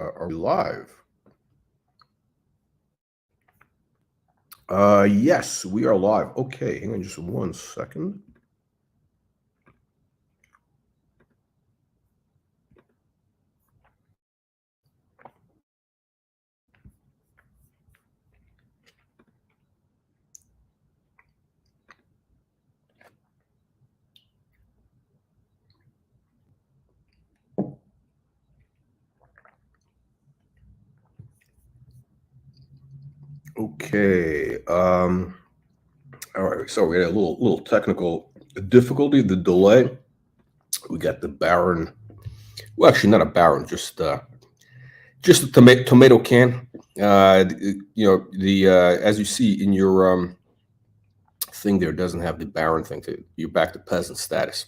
Are we live? Yes, we are live. Okay, hang on just 1 second. Okay. All right. So we had a little technical difficulty. The delay. We got the Baron. Well, actually, not a Baron. Just a tomato can. As you see in your thing there, doesn't have the Baron thing. You're back to peasant status.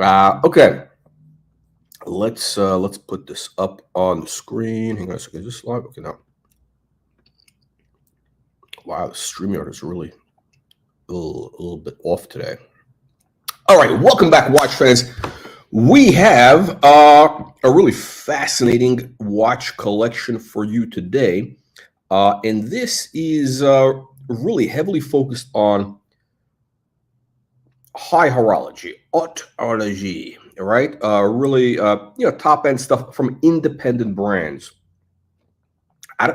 Okay. Let's put this up on the screen. Hang on a second. Is this live? Okay, now. Wow, the StreamYard is really a little bit off today. All right, welcome back, watch fans. We have a really fascinating watch collection for you today. And this is really heavily focused on high horology, haute horology, right? Really, top end stuff from independent brands.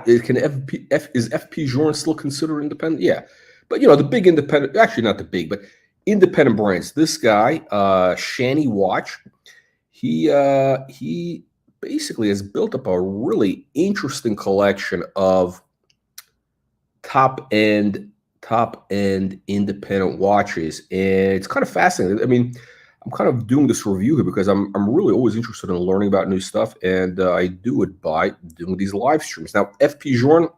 Is FP Journe still considered independent? Yeah, but the big independent, actually not the big, but independent brands. This guy, Shani Watch, he basically has built up a really interesting collection of top end independent watches, and it's kind of fascinating. I mean, I'm kind of doing this review here because I'm really always interested in learning about new stuff, and I do it by doing these live streams. Now, FP Journe,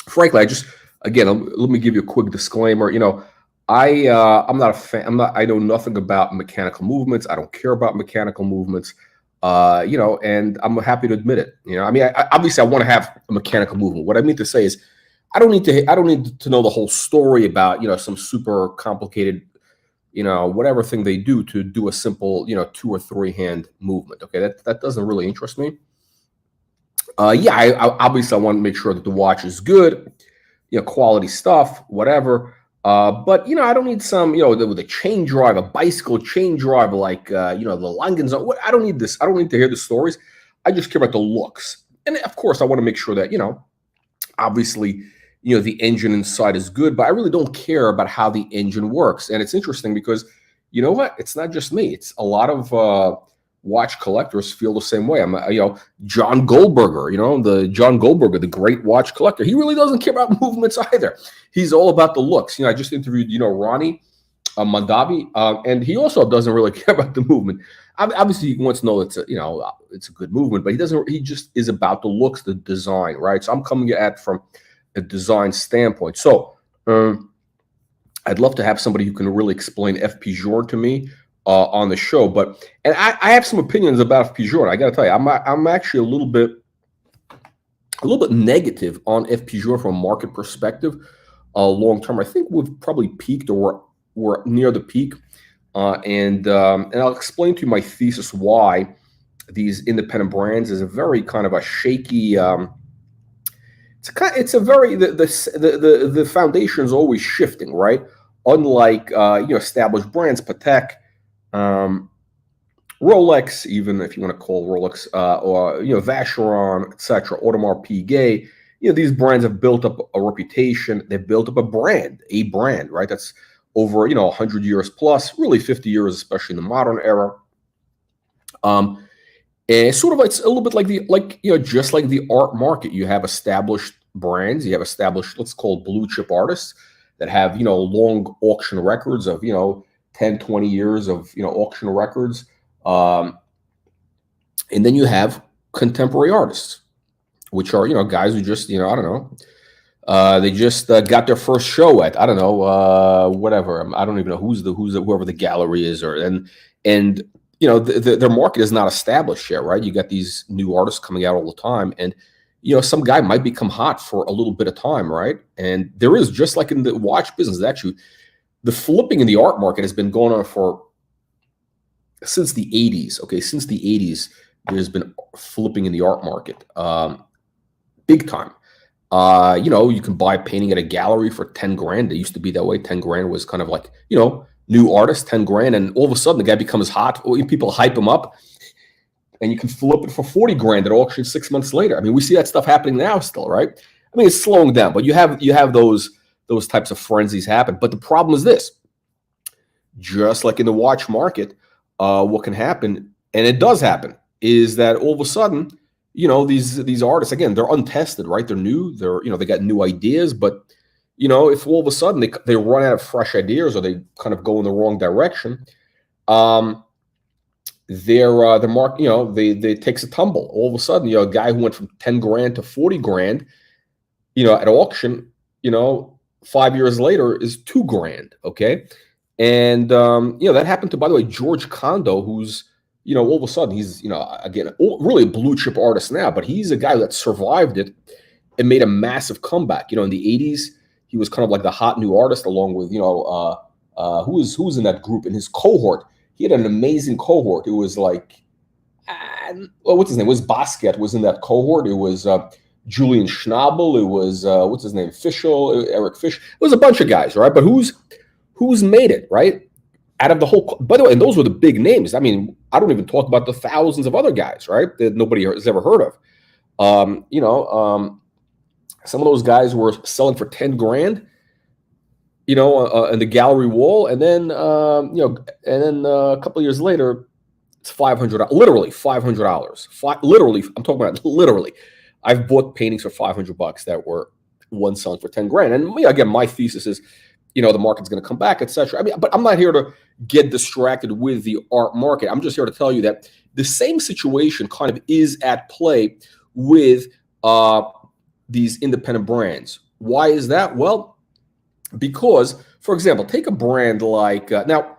frankly, let me give you a quick disclaimer. I'm not a fan. I know nothing about mechanical movements. I don't care about mechanical movements. And I'm happy to admit it. Obviously, I want to have a mechanical movement. What I mean to say is, I don't need to know the whole story about some super complicated whatever thing they do to do a simple 2 or 3 hand movement. Okay, that doesn't really interest me. I obviously I want to make sure that the watch is good, quality stuff, whatever. But I don't need some with a chain drive, a bicycle chain drive like the Langens. I don't need this. I don't need to hear the stories. I just care about the looks, and of course I want to make sure that obviously the engine inside is good, but I really don't care about how the engine works. And it's interesting because it's not just me. It's a lot of watch collectors feel the same way. I'm John Goldberger, the great watch collector. He really doesn't care about movements either. He's all about the looks. I just interviewed Ronnie Mandavi, and he also doesn't really care about the movement. Obviously, he wants to know it's a good movement, but he doesn't. He just is about the looks, the design, right? So I'm coming at from a design standpoint. So I'd love to have somebody who can really explain FP Journe to me on the show. And I have some opinions about FP Journe. I got to tell you, I'm actually a little bit negative on FP Journe from a market perspective. Long term, I think we've probably peaked, or we're near the peak. And I'll explain to you my thesis why these independent brands is a very kind of a shaky. It's a very the foundation is always shifting, right? Unlike established brands, Patek, Rolex, even if you want to call Rolex, or Vacheron, etc., Audemars Piguet. These brands have built up a reputation. They've built up a brand, right? That's over 100 years plus, really 50 years, especially in the modern era. And sort of it's a little bit like just like the art market. You have established brands, you have established, let's call it blue chip artists that have long auction records of 10, 20 years of auction records. And then you have contemporary artists, which are guys who just I don't know, they just got their first show at whatever. I don't even know whoever the gallery is, and their market is not established yet, right? You got these new artists coming out all the time, and some guy might become hot for a little bit of time, right? And there is, just like in the watch business, actually, the flipping in the art market has been going on since the 80s. Okay, since the 80s, there's been flipping in the art market, big time. You can buy a painting at a gallery for 10 grand. It used to be that way. 10 grand was kind of like, new artist, 10 grand. And all of a sudden the guy becomes hot. People hype him up and you can flip it for 40 grand at auction 6 months later. I mean, we see that stuff happening now still, right? I mean, it's slowing down, but you have those types of frenzies happen. But the problem is this, just like in the watch market, what can happen, and it does happen, is that all of a sudden, these artists, again, they're untested, right? They're new, they got new ideas, but if all of a sudden they run out of fresh ideas or they kind of go in the wrong direction, their mark, they takes a tumble. All of a sudden, a guy who went from 10 grand to 40 grand, at auction, 5 years later is 2 grand. Okay. And, that happened to, by the way, George Condo, who's, all of a sudden he's, again, really a blue chip artist now, but he's a guy that survived it and made a massive comeback. In the 80s, he was kind of like the hot new artist along with, who was in that group in his cohort. He had an amazing cohort. It was like, what's his name? It was Basquiat was in that cohort. It was Julian Schnabel. It was, what's his name? Eric Fish. It was a bunch of guys, right? But who's made it, right? Out of the whole, by the way, and those were the big names. I mean, I don't even talk about the thousands of other guys, right? That nobody has ever heard of. Some of those guys were selling for 10 grand, in the gallery wall. And then, a couple of years later, it's $500, literally $500. Literally, I'm talking about literally. I've bought paintings for $500 that were one selling for 10 grand. And again, my thesis is, the market's going to come back, etc. I mean, but I'm not here to get distracted with the art market. I'm just here to tell you that the same situation kind of is at play with these independent brands. Why is that? Well, because, for example, take a brand like now,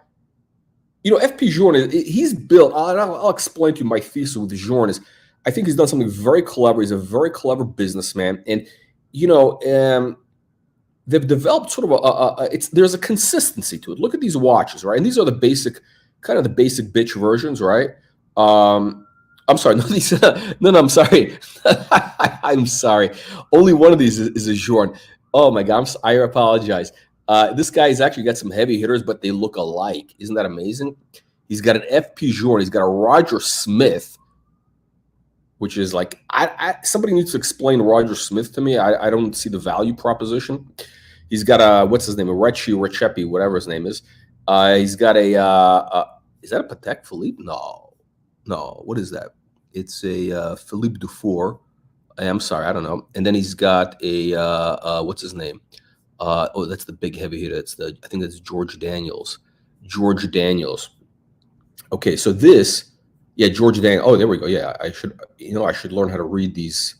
FP Journe. He's built. I'll explain to you my thesis with Journe is. I think he's done something very clever. He's a very clever businessman, and they've developed sort of there's a consistency to it. Look at these watches, right? And these are the basic bitch versions, right? I'm sorry, no, I'm sorry. I'm sorry. Only one of these is a Journe. Oh my God, I apologize. This guy's actually got some heavy hitters, but they look alike. Isn't that amazing? He's got an FP Journe. He's got a Roger Smith, which is like, somebody needs to explain Roger Smith to me. I don't see the value proposition. He's got a, what's his name? A Recepi, whatever his name is. He's got is that a Patek Philippe? No, what is that? It's a Philippe Dufour. I'm sorry, I don't know. And then he's got a, what's his name? That's the big heavy hitter. I think that's George Daniels. Okay, so this, yeah, George Daniels. Oh, there we go. Yeah, I should learn how to read these.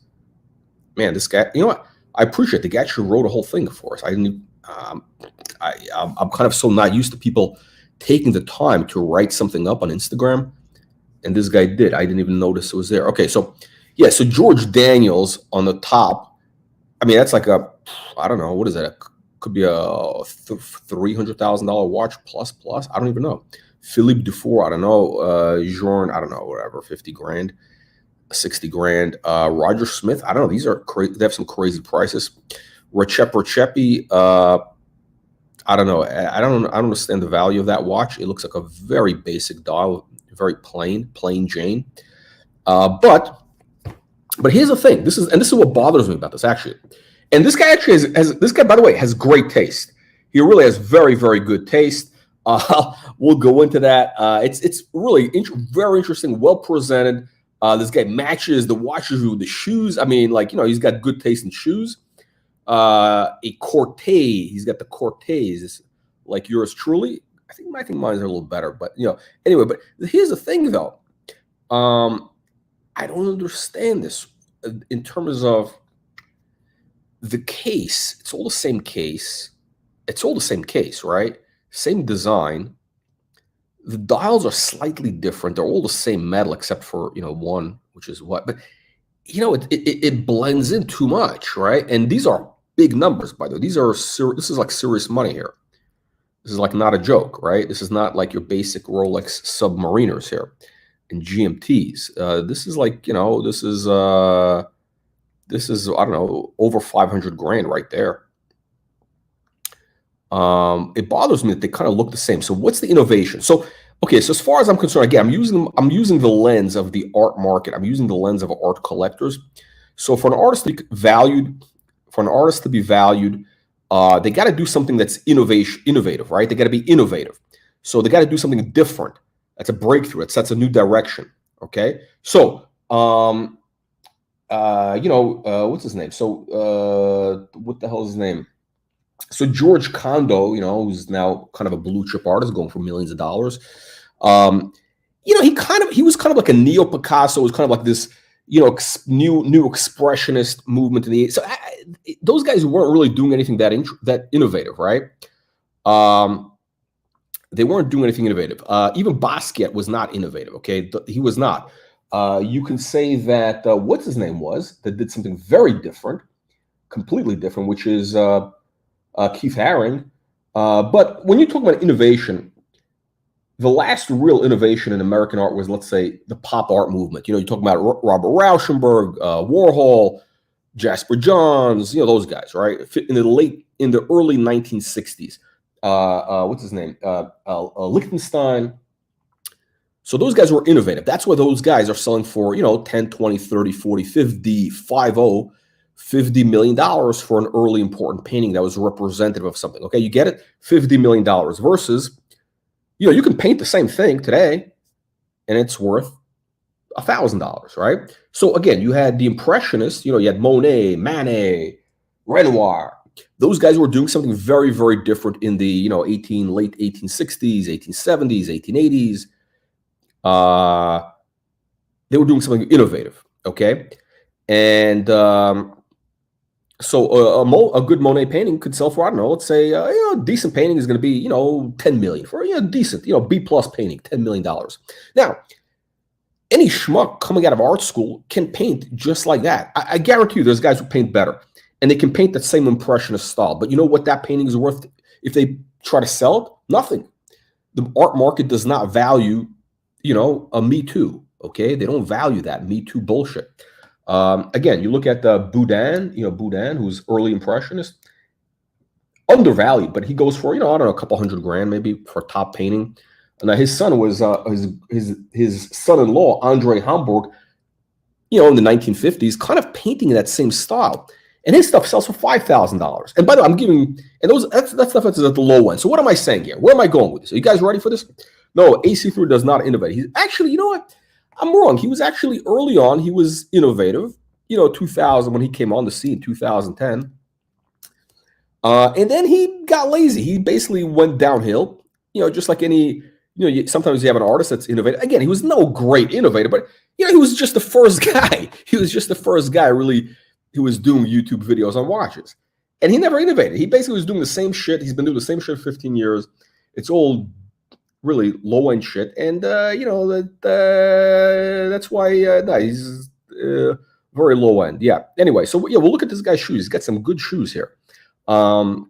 Man, this guy, what? I appreciate the guy actually wrote a whole thing for us. I didn't. I'm kind of so not used to people taking the time to write something up on Instagram, and this guy did. I didn't even notice it was there. Okay, so yeah, so George Daniels on the top. I mean, that's like I don't know, what is that? Could be a $300,000 watch plus. I don't even know. Philippe Dufour, I don't know. Journe, I don't know, whatever, 50 grand, 60 grand. Roger Smith, I don't know. These are crazy. They have some crazy prices. Recepi, I don't know. I don't understand the value of that watch. It looks like a very basic dial, very plain Jane. But here's the thing. This is what bothers me about this actually. And this guy actually this guy, by the way, has great taste. He really has very, very good taste. We'll go into that. It's really very interesting, well presented. This guy matches the watches with the shoes. I mean, like, he's got good taste in shoes. A Cortez, he's got the Cortez, like yours truly. I think mine's a little better, but anyway. But here's the thing, though. I don't understand this in terms of the case. It's all the same case. Right? Same design. The dials are slightly different. They're all the same metal except for one, which is what. But it blends in too much, right? And these are big numbers, by the way. This is like serious money here. This is like not a joke, right? This is not like your basic Rolex Submariners here. and GMTs. This is like, this is, I don't know, over 500 grand right there. It bothers me that they kind of look the same. So what's the innovation? So, okay, so as far as I'm concerned, again, I'm using the lens of the art market. I'm using the lens of art collectors. So for an artist to be valued, they got to do something that's innovative, right? They got to be innovative. So they got to do something different. That's a breakthrough. It sets a new direction. Okay. So, what's his name? So, what the hell is his name? So George Condo, who's now kind of a blue chip artist going for millions of dollars. He was kind of like a neo Picasso. It was kind of like this, new expressionist movement in the. So those guys weren't really doing anything that innovative, right? They weren't doing anything innovative. Even Basquiat was not innovative. Okay, he was not. You can say that what's his name was that did something very different, completely different, which is Keith Haring. But when you talk about innovation, the last real innovation in American art was, let's say, the pop art movement. You're talking about Robert Rauschenberg, Warhol, Jasper Johns, those guys, right? In the early 1960s. What's his name? Lichtenstein. So those guys were innovative. That's why those guys are selling for, 10, 20, 30, 40, 50, 50, $50 million for an early important painting that was representative of something. Okay, you get it? $50 million versus, you can paint the same thing today and it's worth $1,000, right? So again, you had the Impressionists, you had Monet, Manet, Renoir. Those guys were doing something very, very different in the, late 1860s, 1870s, 1880s. They were doing something innovative, okay? And so a good Monet painting could sell for, I don't know, let's say, a decent painting is going to be, 10 million for a decent, B plus painting, $10 million. Now, any schmuck coming out of art school can paint just like that. I guarantee you there's guys who paint better and they can paint that same impressionist style. But you know what that painting is worth if they try to sell it? Nothing. The art market does not value, a Me Too. Okay. They don't value that Me Too bullshit. Again, you look at Boudin, Boudin, who's early impressionist, undervalued, but he goes for, I don't know, a couple hundred grand maybe for a top painting. And his son was his son-in-law, Andre Hamburg, in the 1950s, kind of painting in that same style. And his stuff sells for $5,000. And by the way, that stuff is at the low end. So what am I saying here? Where am I going with this? Are you guys ready for this? No, AC3 does not innovate. He's actually, you know what? I'm wrong. He was actually early on. He was innovative. 2000 when he came on the scene, 2010. And then he got lazy. He basically went downhill. Just like any. Sometimes you have an artist that's innovative. Again, he was no great innovator, but he was just the first guy. He was just the first guy really who was doing YouTube videos on watches, and he never innovated. He basically was doing the same shit. He's been doing the same shit for 15 years. It's all really low end shit, and that's why he's very low end. Yeah. Anyway, so we'll look at this guy's shoes. He's got some good shoes here. So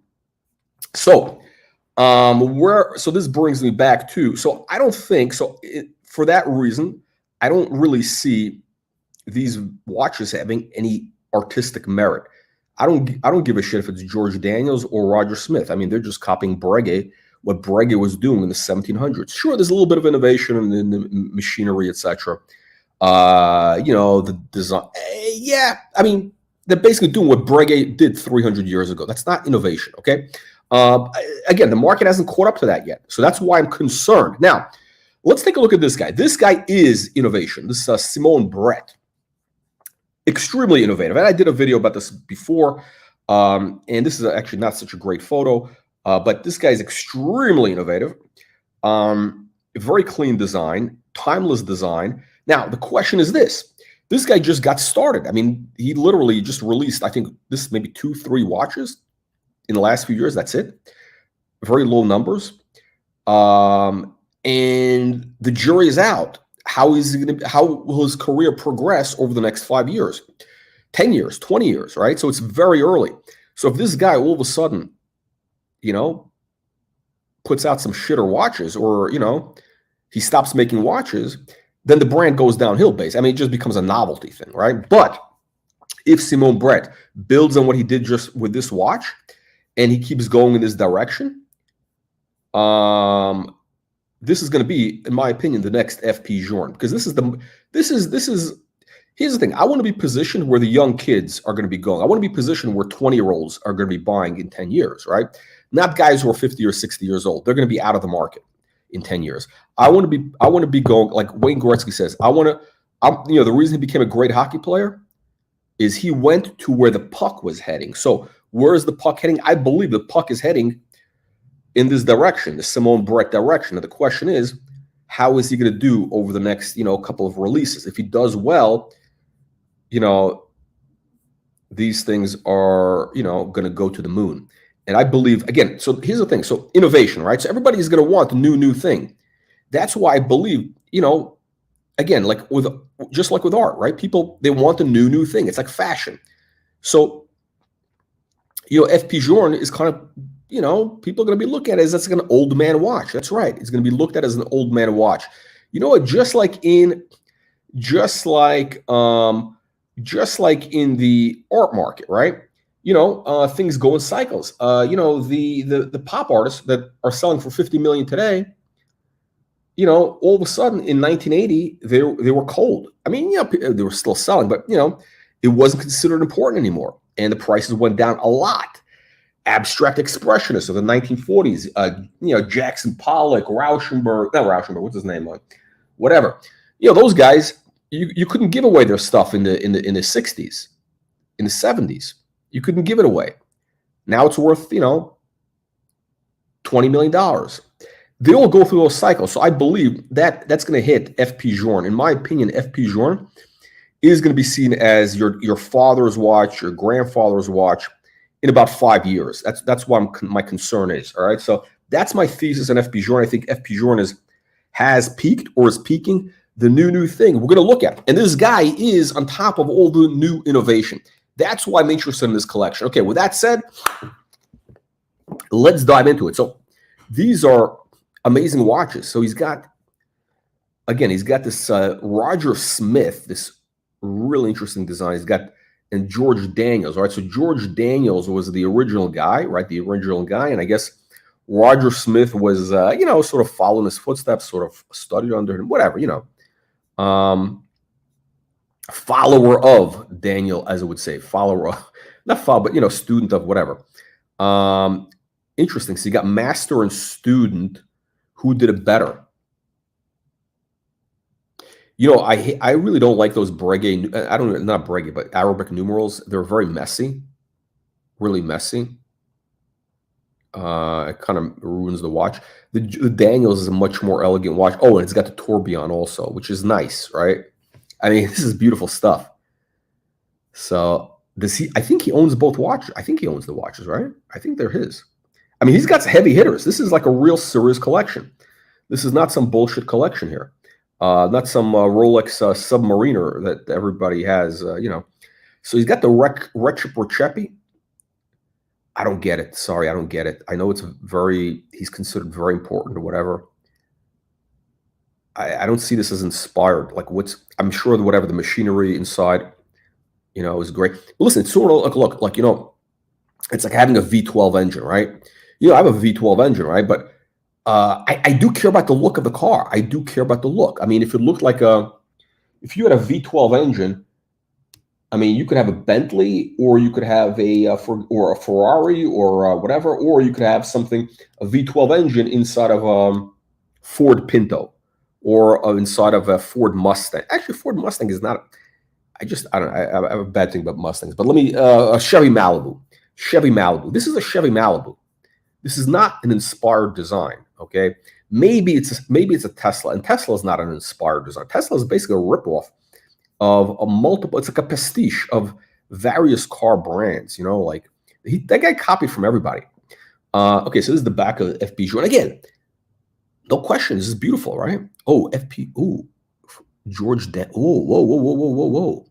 this brings me back to, so I don't think so. For that reason, I don't really see these watches having any artistic merit. I don't give a shit if it's George Daniels or Roger Smith. I mean, they're just copying Breguet, what Breguet was doing in the 1700s. Sure, there's a little bit of innovation in the machinery, etc. The design. Yeah, I mean, they're basically doing what Breguet did 300 years ago. That's not innovation, okay? Again, the market hasn't caught up to that yet. So that's why I'm concerned. Now, let's take a look at this guy. This guy is innovation. This is Simone Brett. Extremely innovative. And I did a video about this before. And this is actually not such a great photo. But this guy is extremely innovative. Very clean design. Timeless design. Now, the question is this. This guy just got started. I mean, he literally just released, I think, this maybe 2-3 watches in the last few years. That's it. Very low numbers. And the jury is out. How will his career progress over the next 5 years, 10 years, 20 years, right? So it's very early. So if this guy all of a sudden, puts out some shitter watches, or, he stops making watches, then the brand goes downhill base. I mean, it just becomes a novelty thing, right? But if Simon Brett builds on what he did just with this watch and he keeps going in this direction, this is going to be, in my opinion, the next FP Journe, because this is here's the thing. I want to be positioned where the young kids are going to be going. I want to be positioned where 20-year-olds are going to be buying in 10 years, right? Not guys who are 50 or 60 years old. They're going to be out of the market in 10 years. I want to be going, like Wayne Gretzky says, the reason he became a great hockey player is he went to where the puck was heading. So where is the puck heading? I believe the puck is heading in this direction, the Simon Brett direction. And the question is, how is he going to do over the next, couple of releases? If he does well, these things are, going to go to the moon. And I believe, again, so here's the thing. So innovation, right? So everybody's going to want the new thing. That's why I believe, again, just like with art, right? People, they want the new thing. It's like fashion. So, FP Journe is kind of, people are going to be looking at it as that's like an old man watch. That's right. It's going to be looked at as an old man watch. You know what? Just like in the art market, right? Things go in cycles. The pop artists that are selling for 50 million today, all of a sudden in 1980, they were cold. I mean, they were still selling, but it wasn't considered important anymore. And the prices went down a lot. Abstract expressionists of the 1940s, Jackson Pollock, what's his name? Whatever. Those guys, you couldn't give away their stuff in the 60s, in the 70s. You couldn't give it away. Now it's worth, $20 million. They all go through those cycles. So I believe that that's going to hit FP Journe. In my opinion, FP Journe is going to be seen as your father's watch, your grandfather's watch in about 5 years. That's what my concern is. All right. So that's my thesis on FP Journe. I think FP Journe has peaked or is peaking the new thing we're going to look at. And this guy is on top of all the new innovation. That's why I'm interested in this collection. Okay, with that said, let's dive into it. So these are amazing watches. So he's got this Roger Smith, this really interesting design. He's got, and George Daniels, right? So George Daniels was the original guy, right? The original guy. And I guess Roger Smith was, sort of following his footsteps, sort of studied under him, whatever, follower of Daniel, as I would say, student of whatever. Interesting. So you got master and student. Who did it better? I really don't like those Breguet. Not Breguet, but Arabic numerals. They're very messy, really messy. It kind of ruins the watch. The Daniels is a much more elegant watch. Oh, and it's got the tourbillon also, which is nice, right? I mean, this is beautiful stuff. So I think he owns both watches. I think he owns the watches, right? I think they're his. I mean, he's got heavy hitters. This is like a real serious collection. This is not some bullshit collection here. Not some Rolex Submariner that everybody has, So he's got the Reciprocepi. I don't get it. Sorry, I don't get it. I know he's considered very important or whatever. I don't see this as inspired. Like I'm sure that whatever the machinery inside, is great. But listen, it's sort of look, it's like having a V12 engine, right? I have a V12 engine, right? But I do care about the look of the car. I do care about the look. I mean, if it looked like if you had a V12 engine, I mean, you could have a Bentley, or you could have a Ferrari, or whatever, or you could have a V12 engine inside of a Ford Pinto, or inside of a Ford Mustang. Actually, Ford Mustang is not. I have a bad thing about Mustangs. But let me a Chevy Malibu. Chevy Malibu. This is a Chevy Malibu. This is not an inspired design. Okay, maybe it's a Tesla, and Tesla is not an inspired design. Tesla is basically a ripoff of a multiple. It's like a pastiche of various car brands. That guy copied from everybody. Okay, so this is the back of the FP Journe. Again, no question, this is beautiful, right? Oh, FP. Ooh, George. Oh, whoa.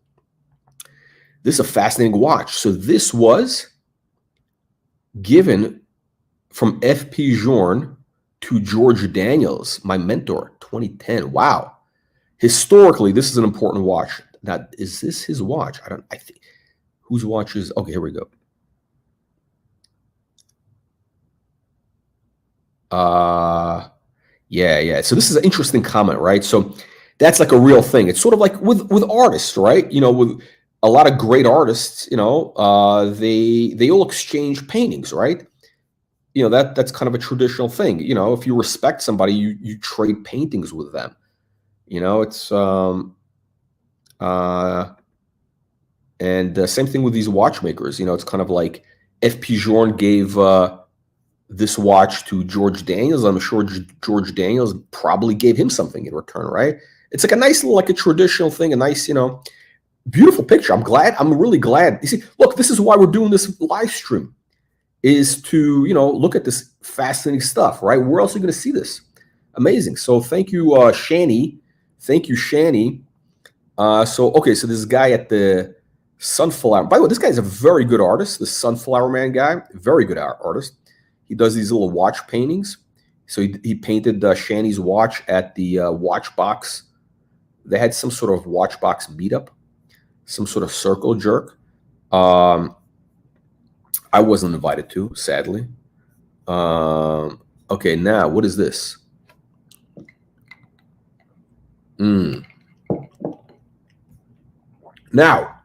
This is a fascinating watch. So this was given from FP Journe to George Daniels, my mentor, 2010. Wow. Historically, this is an important watch. Now, is this his watch? I think, whose watch is, okay, here we go. Yeah. So this is an interesting comment, right? So that's like a real thing. It's sort of like with artists, right? With a lot of great artists, they all exchange paintings, right? That's kind of a traditional thing. If you respect somebody, you trade paintings with them. It's and the same thing with these watchmakers. It's kind of like FP Journe gave this watch to George Daniels. I'm sure George Daniels probably gave him something in return, right? It's like a nice little, like a traditional thing, a nice, beautiful picture. I'm really glad. You see, look, this is why we're doing this live stream, is to, look at this fascinating stuff, right? Where else are you going to see this? Amazing. So thank you, Shani. Thank you, Shani. Okay, so this guy at the Sunflower. By the way, this guy's a very good artist. The Sunflower Man guy, very good artist. He does these little watch paintings. So he painted Shani's watch at the watch box. They had some sort of watch box meetup, some sort of circle jerk. I wasn't invited to, sadly. Okay, now what is this? Now,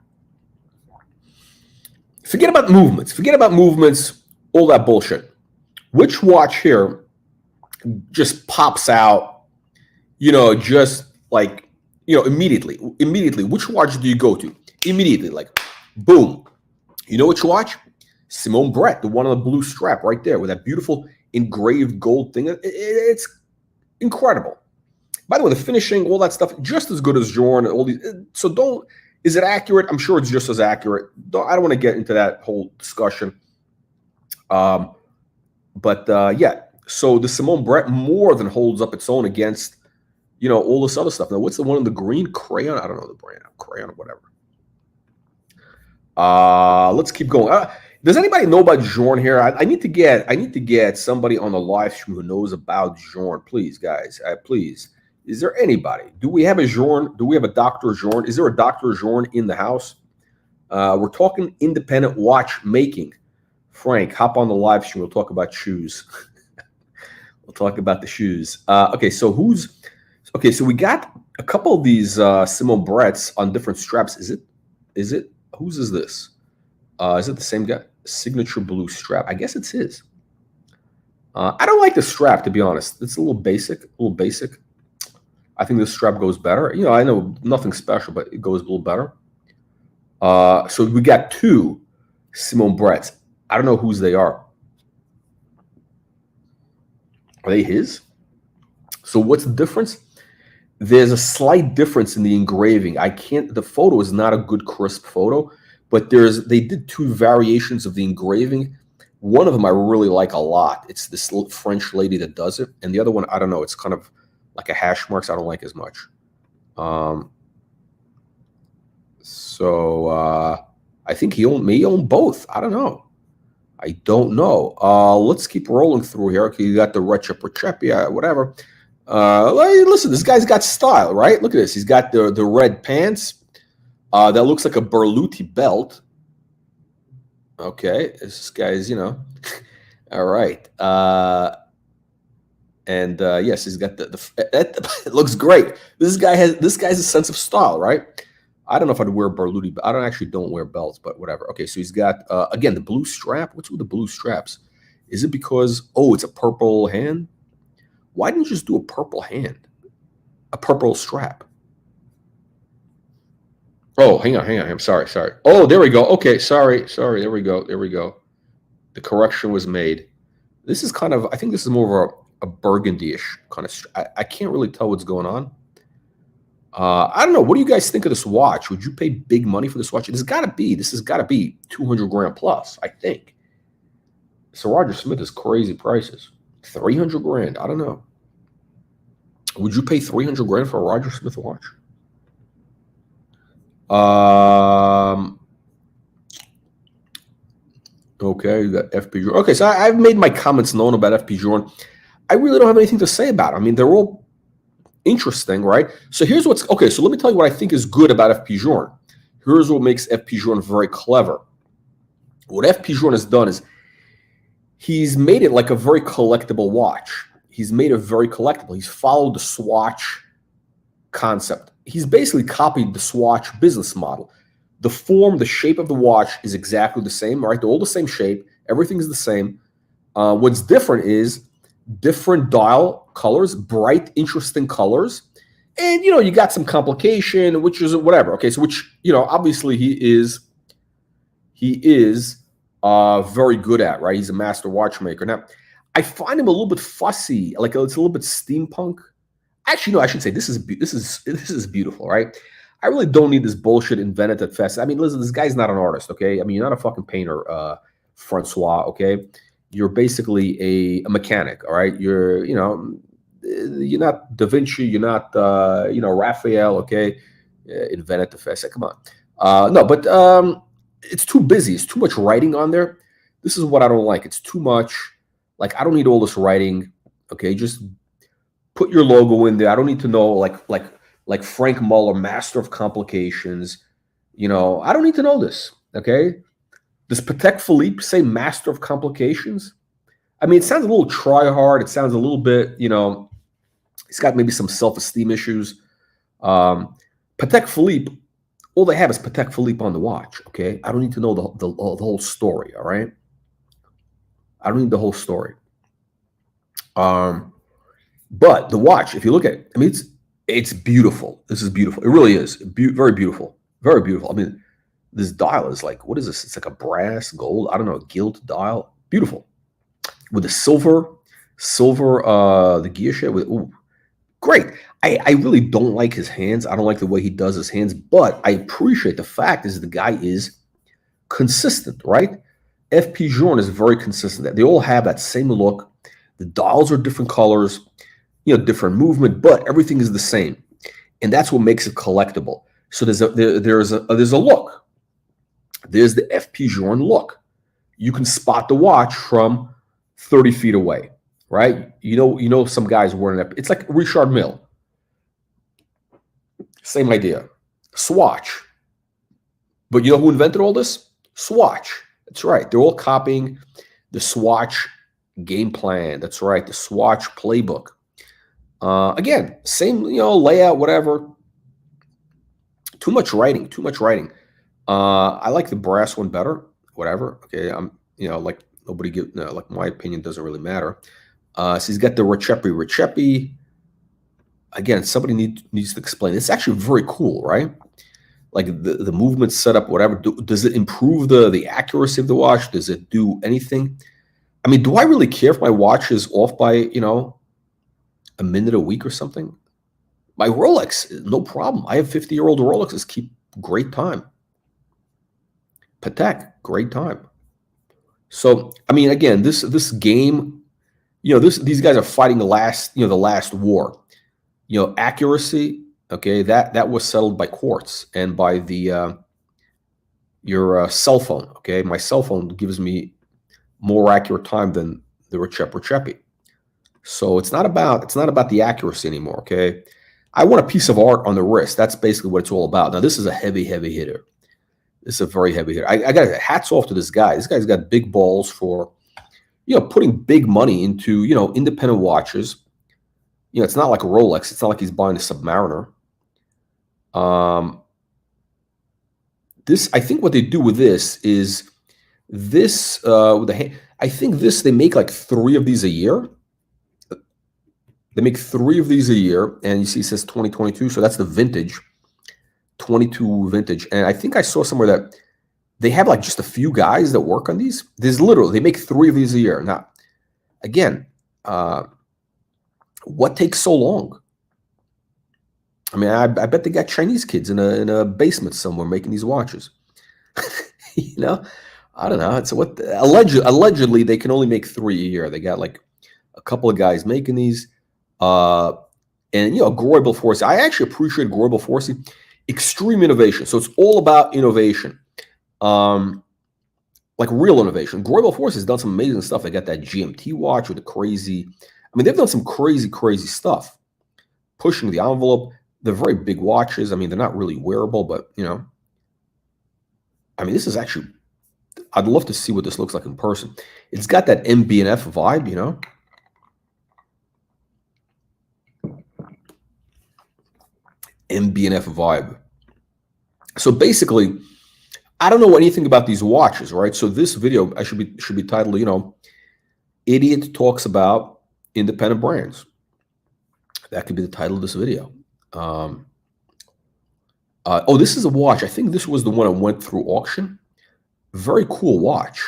forget about movements. Forget about movements, all that bullshit. Which watch here just pops out, just like, immediately? Immediately, which watch do you go to? Immediately, like, boom. You know which watch? Simone Brett, the one on the blue strap right there with that beautiful engraved gold thing. It's incredible. By the way, the finishing, all that stuff, just as good as Journe. All these. So is it accurate? I'm sure it's just as accurate. I don't want to get into that whole discussion. Yeah. So the Simone Brett more than holds up its own against, all this other stuff. Now, what's the one in the green? Crayon? I don't know the brand. Crayon or whatever. Let's keep going. Does anybody know about Journe here? I need to get somebody on the live stream who knows about Journe. Please, guys. Please. Is there anybody? Do we have a Journe? Do we have a Dr. Journe? Is there a Dr. Journe in the house? We're talking independent watchmaking. Frank, hop on the live stream. We'll talk about shoes. We'll talk about the shoes. Okay, so we got a couple of these Simone Bretts on different straps. Is it? Whose is this? Is it the same guy? Signature blue strap. I guess it's his. I don't like the strap, to be honest. It's a little basic. I think this strap goes better. I know nothing special, but it goes a little better. So we got two Simone Bretts. I don't know whose they are. Are they his? So what's the difference? There's a slight difference in the engraving. The photo is not a good crisp photo, but they did two variations of the engraving. One of them I really like a lot. It's this little French lady that does it. And the other one, I don't know. It's kind of like a hash marks. I don't like as much. I think he owned both. I don't know. Let's keep rolling through here. Okay, you got the Recep, whatever. Listen, this guy's got style, right? Look at this. He's got the red pants. That looks like a Berluti belt. Okay, this guy's, all right. Yes, he's got it looks great. This guy has a sense of style, right? I don't know if I'd wear Berluti, but I don't wear belts, but whatever. Okay, so he's got again the blue strap. What's with the blue straps? Is it because it's a purple hand? Why didn't you just do a purple hand? A purple strap. Oh, hang on. I'm sorry. Oh, there we go. Okay, sorry. There we go. The correction was made. This is kind of, I think this is more of a burgundy-ish kind of, I can't really tell what's going on. I don't know. What do you guys think of this watch? Would you pay big money for this watch? This has got to be 200 grand plus, I think. So Roger Smith is crazy prices. 300 grand. I don't know. Would you pay 300 grand for a Roger Smith watch? Okay, you got FP Journe. Okay, so I've made my comments known about FP Journe. I really don't have anything to say about it. I mean, they're all interesting, right? So here's what's okay. So let me tell you what I think is good about FP Journe. Here's what makes FP Journe very clever. What FP Journe has done is he's made it like a very collectible watch. He's made it very collectible. He's followed the Swatch concept. He's basically copied the Swatch business model. The form, the shape of the watch is exactly the same, right? They're all the same shape. Everything is the same. What's different is different dial colors, bright, interesting colors. And, you got some complication, which is whatever. Okay, so which, obviously he is very good at, right? He's a master watchmaker. Now, I find him a little bit fussy, like it's a little bit steampunk. Actually, no, I should say this is beautiful, right? I really don't need this bullshit invented at Fest. I mean, listen, this guy's not an artist, okay? I mean, you're not a fucking painter, Francois, okay? You're basically a mechanic, all right? You're not Da Vinci, you're not, Raphael, okay? Invented the Fest. Come on. No, but it's too busy. It's too much writing on there. This is what I don't like. It's too much. Like, I don't need all this writing, okay? Just put your logo in there. I don't need to know, like Frank Muller, master of complications. I don't need to know this, okay? Does Patek Philippe say master of complications? I mean, it sounds a little try-hard. It sounds a little bit, he's got maybe some self-esteem issues. Patek Philippe, all they have is Patek Philippe on the watch, okay? I don't need to know the whole story, all right? I don't need the whole story. But the watch, if you look at it, I mean, it's beautiful. This is beautiful. It really is. Very beautiful. Very beautiful. I mean, this dial is like, what is this? It's like a brass, gold, I don't know, gilt dial. Beautiful. With the silver, the guilloche. Ooh, great. I really don't like his hands. I don't like the way he does his hands, but I appreciate the fact is the guy is consistent, right? FP Journe is very consistent. They all have that same look. The dials are different colors, different movement, but everything is the same. And that's what makes it collectible. So there's a look. There's the FP Journe look. You can spot the watch from 30 feet away, right? Some guys wearing it. It's like Richard Mille. Same idea. Swatch. But you know who invented all this? Swatch. That's right. They're all copying the Swatch game plan. That's right. The Swatch playbook. Again, same, layout, whatever. Too much writing. I like the brass one better. Whatever. Okay. I'm, like nobody like my opinion doesn't really matter. So he's got the Recepi. Again, somebody needs to explain. It's actually very cool, right? Like the movement setup, whatever. Does it improve the accuracy of the watch? Does it do anything? I mean, do I really care if my watch is off by, a minute a week or something? My Rolex, no problem. I have 50-year-old Rolexes, keep great time. Patek, great time. So, I mean, again, this game, these guys are fighting the last war. Accuracy, okay, that was settled by quartz and by your cell phone, okay? My cell phone gives me more accurate time than the Recepi. So it's not about the accuracy anymore, okay? I want a piece of art on the wrist. That's basically what it's all about. Now, this is a heavy hitter. This is a very heavy hitter. I got hats off to this guy. This guy's got big balls for, putting big money into, independent watches. It's not like a Rolex. It's not like he's buying a Submariner. I think what they do with this is this, I think they make like 3 of these a year. They make 3 of these a year, and you see it says 2022, so that's the vintage, 22 vintage. And I think I saw somewhere that they have like just a few guys that work on these. They make 3 of these a year. Now, again, what takes so long? I mean, I bet they got Chinese kids in a basement somewhere making these watches. I don't know. It's what allegedly they can only make 3 a year. They got like a couple of guys making these. And Greubel Forsey. I actually appreciate Greubel Forsey. Extreme innovation. So it's all about innovation. Like real innovation. Greubel Forsey has done some amazing stuff. They got that GMT watch with the crazy. I mean, they've done some crazy stuff. pushing the envelope. They're very big watches. I mean, they're not really wearable, but, you know, I mean, this is actually, I'd love to see what this looks like in person. It's got that MB&F vibe, you know. MB&F vibe. So basically, I don't know anything about these watches, right? So this video I should be titled, you know, Idiot Talks About Independent Brands. That could be the title of this video. Oh, this is a watch. I think this was the one I went through auction. Very cool watch.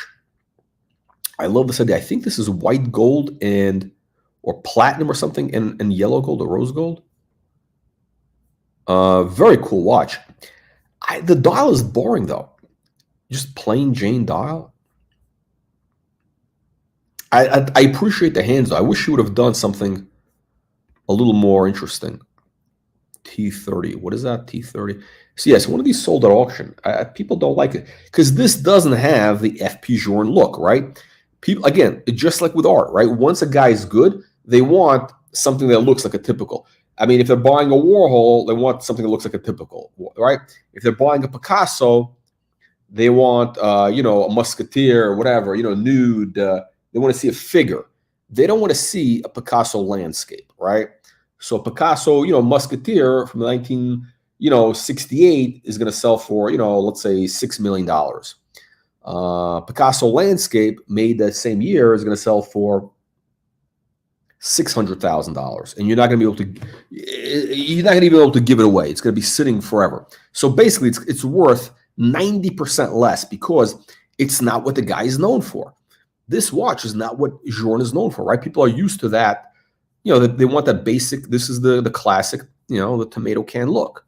I love this idea. I think this is white gold or platinum or something, and yellow gold or rose gold. Very cool watch. The dial is boring though. Just plain Jane dial. I appreciate the hands though. I wish you would have done something a little more interesting. T30. What is that? T30. So yes, one of these sold at auction. People don't like it because this doesn't have the FP Journe look, right? People, again, just like with art, right? Once a guy is good, they want something that looks like a typical. I mean, if they're buying a Warhol, they want something that looks like a typical, right? If they're buying a Picasso, they want, you know, a Musketeer or whatever, you know, nude. They want to see a figure. They don't want to see a Picasso landscape, right? So Picasso, you know, Musketeer from 1968 is going to sell for, you know, let's say $6 million. Picasso landscape made that same year is going to sell for $600,000, and you're not going to be able to give it away. It's going to be sitting forever. So basically, it's worth 90% less because it's not what the guy is known for. This watch is not what Journe is known for, right? People are used to that. You know, they want that basic. This is the classic, you know, the tomato can look.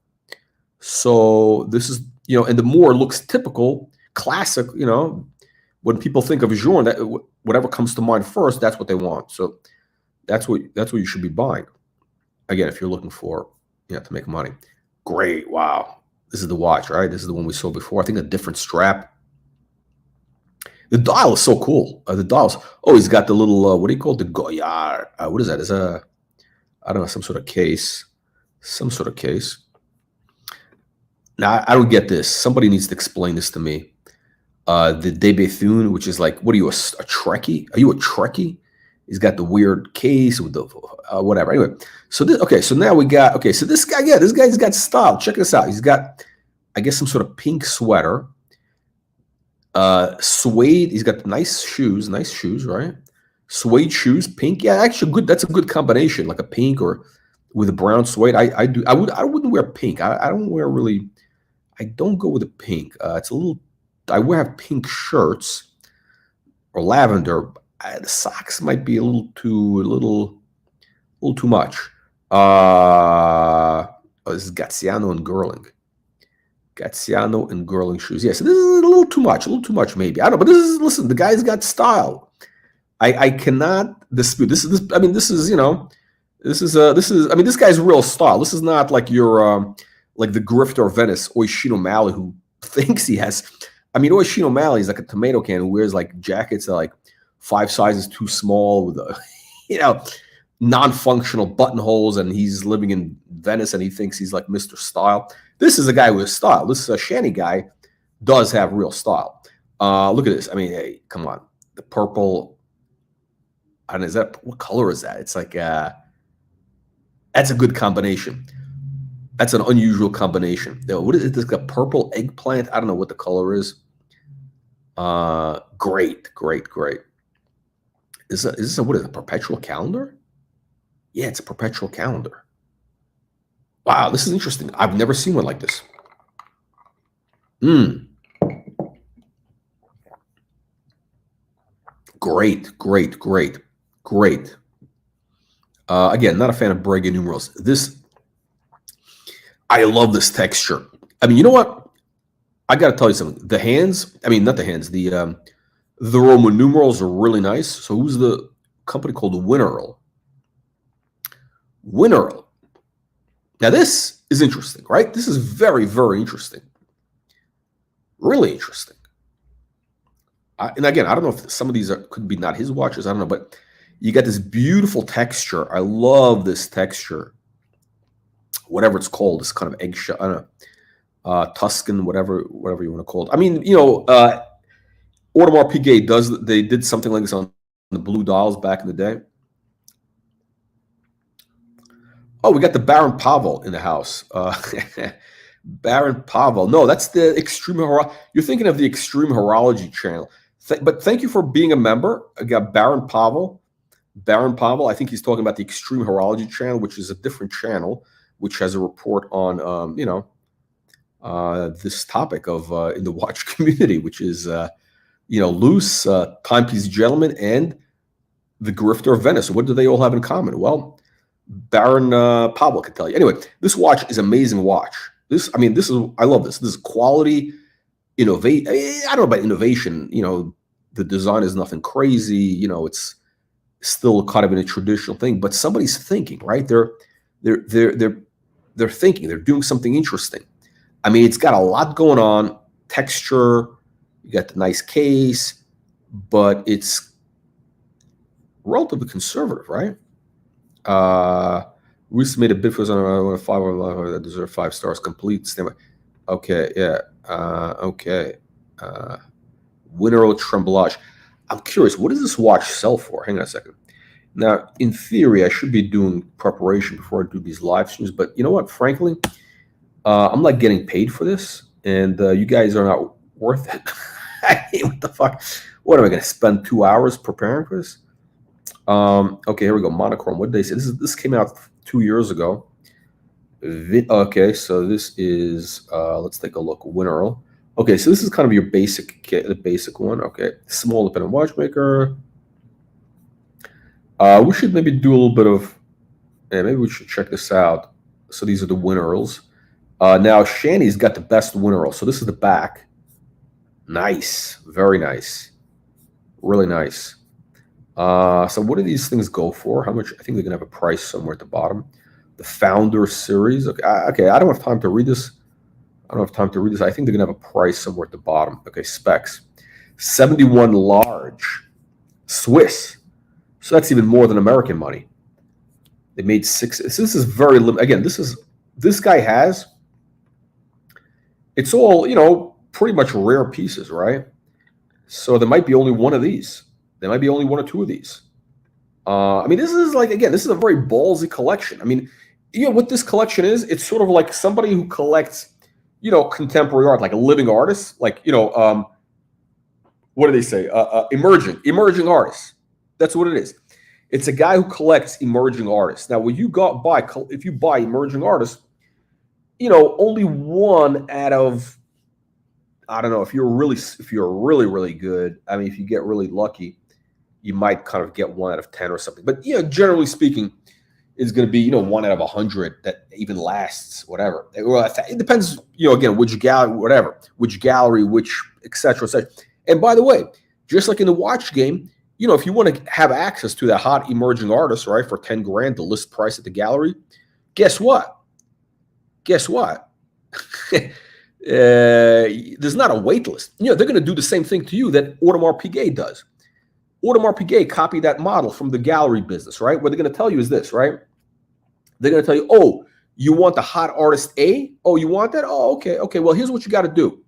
So this is, you know, and the more it looks typical, classic, you know, when people think of Journe, that whatever comes to mind first, that's what they want. So that's what you should be buying. Again, if you're looking for, you know, to make money. Great. Wow. This is the watch, right? This is the one we saw before. I think a different strap. The dial is so cool. The dial's, oh, he's got the little, what do you call it? The Goyard. What is that? Is I don't know, some sort of case. Some sort of case. Now, I don't get this. Somebody needs to explain this to me. The De Bethune, which is like, what are you, a Trekkie? Are you a Trekkie? He's got the weird case with the whatever. Anyway, so this, okay, so now we got, okay, so this guy, yeah, this guy's got style. Check this out. He's got, I guess, some sort of pink sweater. Suede. He's got nice shoes, right? Suede shoes, pink. Yeah, actually, good. That's a good combination, like a pink or with a brown suede. I wouldn't wear pink. I don't wear really. I don't go with the pink. It's a little. I have pink shirts or lavender. The socks might be a little too much. This is Gaziano and Gerling. Gaziano and Gerling shoes. Yeah, so this is a little too much maybe. I don't know, but this is, listen, the guy's got style. I cannot dispute. This, I mean, this is, you know, this is, I mean, this guy's real style. This is not like your, like the Grifter of Venice, Oisin O'Malley, who thinks he has, I mean, Oisin O'Malley is like a tomato can who wears like jackets that are like 5 sizes too small with a, you know, non-functional buttonholes, and he's living in Venice and he thinks he's like Mr. Style. This is a guy with style. This Shanny guy does have real style. Look at this. I mean, hey, come on. The purple. And is that, what color is that? It's like, that's a good combination. That's an unusual combination. What is it? This got purple eggplant. I don't know what the color is. Great. Is this what is it, a perpetual calendar? Yeah, it's a perpetual calendar. Wow, this is interesting. I've never seen one like this. Great. Again, not a fan of Brega numerals. This, I love this texture. I mean, you know what? I got to tell you something. The hands, I mean, not the hands, the Roman numerals are really nice. So who's the company called Winnerl? Now this is interesting, right? This is very, very interesting. Really interesting. And again, I don't know if some of these could be not his watches. I don't know, but you got this beautiful texture. I love this texture. whatever it's called, this kind of eggshell, I don't know, Tuscan, whatever you want to call it. I mean, you know, Audemars Piguet they did something like this on the blue dials back in the day. Oh, we got the Baron Pavel in the house. Baron Pavel. No, that's the Extreme Horology. You're thinking of the Extreme Horology channel. But thank you for being a member. I got Baron Pavel. Baron Pavel, I think he's talking about the Extreme Horology channel, which is a different channel, which has a report on, you know, this topic of in the watch community, which is, you know, loose, timepiece gentleman, and the grifter of Venice. What do they all have in common? Well, Baron Pavel could tell you. Anyway, this watch is an amazing watch. I love this. This is quality, innovate. I don't know about innovation. You know, the design is nothing crazy. You know, it's still kind of in a traditional thing, but somebody's thinking, right? They're thinking. They're doing something interesting. I mean, it's got a lot going on. Texture. You got the nice case, but it's relatively conservative, right? Reese made a bid for us on 5 that deserve 5 stars. Complete standby. Okay, yeah. Okay. Winero Tremblage. I'm curious, what does this watch sell for? Hang on a second. Now, in theory, I should be doing preparation before I do these live streams, but you know what? Frankly, I'm not getting paid for this, and you guys are not worth it. What the fuck? What am I going to spend 2 hours preparing for this? Okay, here we go. Monochrome. What did they say? This came out 2 years ago. Okay, so this is let's take a look. Winero. Okay, so this is kind of your the basic one. Okay, small independent watchmaker. We should maybe do a little bit of, maybe we should check this out. So these are the Winerals. Now Shanny's got the best Wineral. So this is the back. Nice, very nice, really nice. So what do these things go for? How much? I think they're gonna have a price somewhere at the bottom. The Founder Series. Okay, I don't have time to read this. I think they're gonna have a price somewhere at the bottom. Okay, specs. 71 large, Swiss. So that's even more than American money. They made 6. So this is very limited. Again, this guy has. It's all, you know, pretty much rare pieces, right? So there might be only one of these. There might be only 1 or 2 of these. I mean, this is like, again, this is a very ballsy collection. I mean, you know what this collection is? It's sort of like somebody who collects, you know, contemporary art, like a living artist, like, you know, what do they say? Emerging artists. That's what it is. It's a guy who collects emerging artists. Now, when you if you buy emerging artists, you know, only 1 out of, I don't know, if you're really good, I mean, if you get really lucky, you might kind of get 1 out of 10 or something. But, you know, generally speaking, it's going to be, you know, 1 out of 100 that even lasts, whatever. It depends, you know, again, which gallery, which, et cetera, et cetera. And by the way, just like in the watch game, you know, if you want to have access to that hot emerging artist, right, for 10 grand, the list price at the gallery, guess what? There's not a wait list. You know, they're going to do the same thing to you that Audemars Piguet does. Audemars Piguet copied that model from the gallery business, right? What they're going to tell you is this, right? They're going to tell you, oh, you want the hot artist A? Oh, you want that? Oh, okay. Okay, well, here's what you got to do.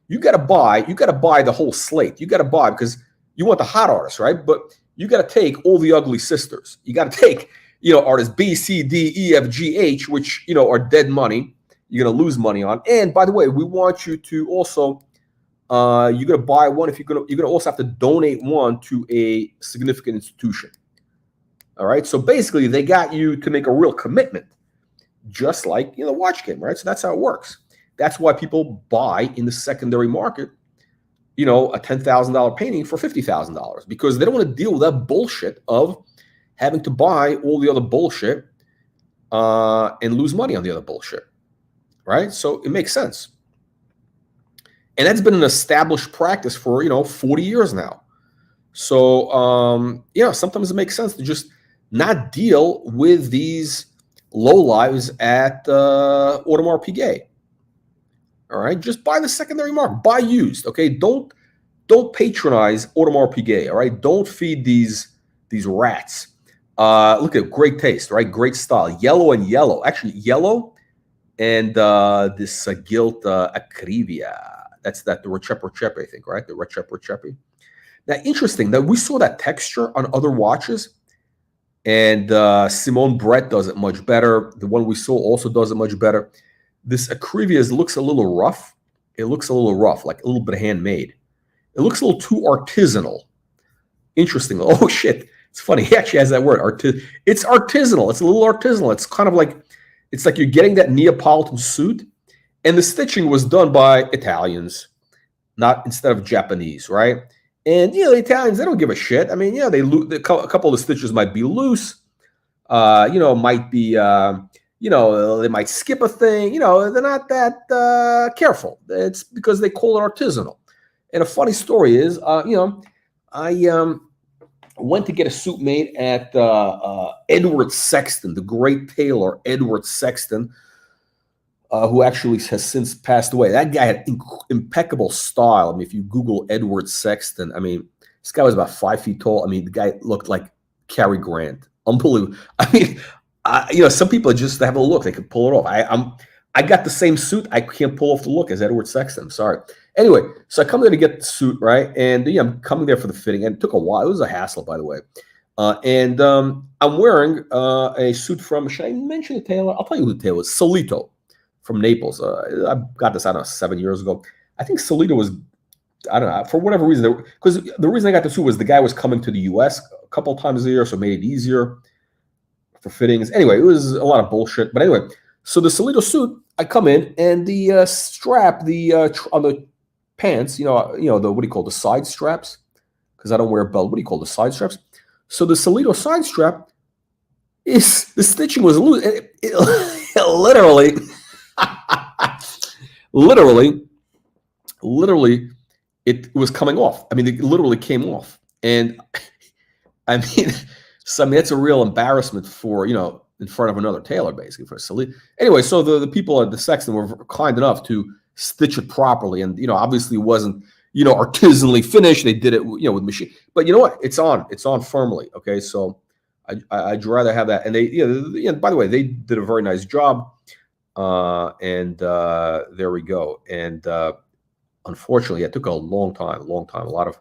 You got to buy the whole slate. You got to buy because you want the hot artist, right? But you got to take all the ugly sisters. You got to take, you know, artists B, C, D, E, F, G, H, which, you know, are dead money. You're going to lose money on. And by the way, we want you to also, you're going to buy one. You're going to also have to donate one to a significant institution. All right. So basically, they got you to make a real commitment, just like, you know, the watch game, right? So that's how it works. That's why people buy in the secondary market, you know, a $10,000 painting for $50,000 because they don't want to deal with that bullshit of having to buy all the other bullshit and lose money on the other bullshit. Right? So it makes sense. And that's been an established practice for, you know, 40 years now. So, you know, sometimes it makes sense to just not deal with these lowlives at Audemars Piguet. All right? Just buy the secondary market. Buy used, okay? Don't patronize Audemars Piguet, all right? Don't feed these rats. Look at great taste, right? Great style. Yellow and yellow. Actually, yellow and this gilt acrivia. That's the Recepe, I think, right? The Recepe. Now, interesting that we saw that texture on other watches, and Simone Brett does it much better. The one we saw also does it much better. This acrivia looks a little rough. It looks a little rough, like a little bit handmade. It looks a little too artisanal. Interesting. Oh, shit. It's funny. He actually has that word. It's artisanal. It's a little artisanal. It's kind of like, it's like you're getting that Neapolitan suit, and the stitching was done by Italians, not instead of Japanese, right? And, the Italians, they don't give a shit. I mean, a couple of the stitches might be loose. Might be, they might skip a thing. They're not that careful. It's because they call it artisanal. And a funny story is, I went to get a suit made at Edward Sexton, the great tailor Edward Sexton, who actually has since passed away. That guy had impeccable style. I mean, if you Google Edward Sexton, I mean, this guy was about 5 feet tall. I mean, the guy looked like Cary Grant. Unbelievable. I mean, some people just have a look. They could pull it off. I got the same suit. I can't pull off the look as Edward Sexton. Sorry. Anyway, so I come there to get the suit, right? And I'm coming there for the fitting, and it took a while. It was a hassle, by the way. And I'm wearing a suit from, should I mention the tailor? I'll tell you who the tailor is. Solito from Naples. I got this, I don't know, 7 years ago. I think Solito was, I don't know, for whatever reason, because the reason I got the suit was the guy was coming to the U.S. a couple times a year, so it made it easier for fittings. Anyway, it was a lot of bullshit. But anyway, so the Solito suit, I come in, and the strap, on the pants, the what do you call the side straps? Because I don't wear a belt. What do you call the side straps? So the Solito side strap the stitching was loose. It literally, it was coming off. I mean, it literally came off, and I mean, that's a real embarrassment for in front of another tailor, basically, for Solito. Anyway, so the people at the Sexton were kind enough to stitch it properly, and obviously it wasn't artisanally finished. They did it with machine, but you know what, it's on firmly. Okay, so I'd rather have that. And they by the way, they did a very nice job, and there we go. And unfortunately, it took a long time, a lot of,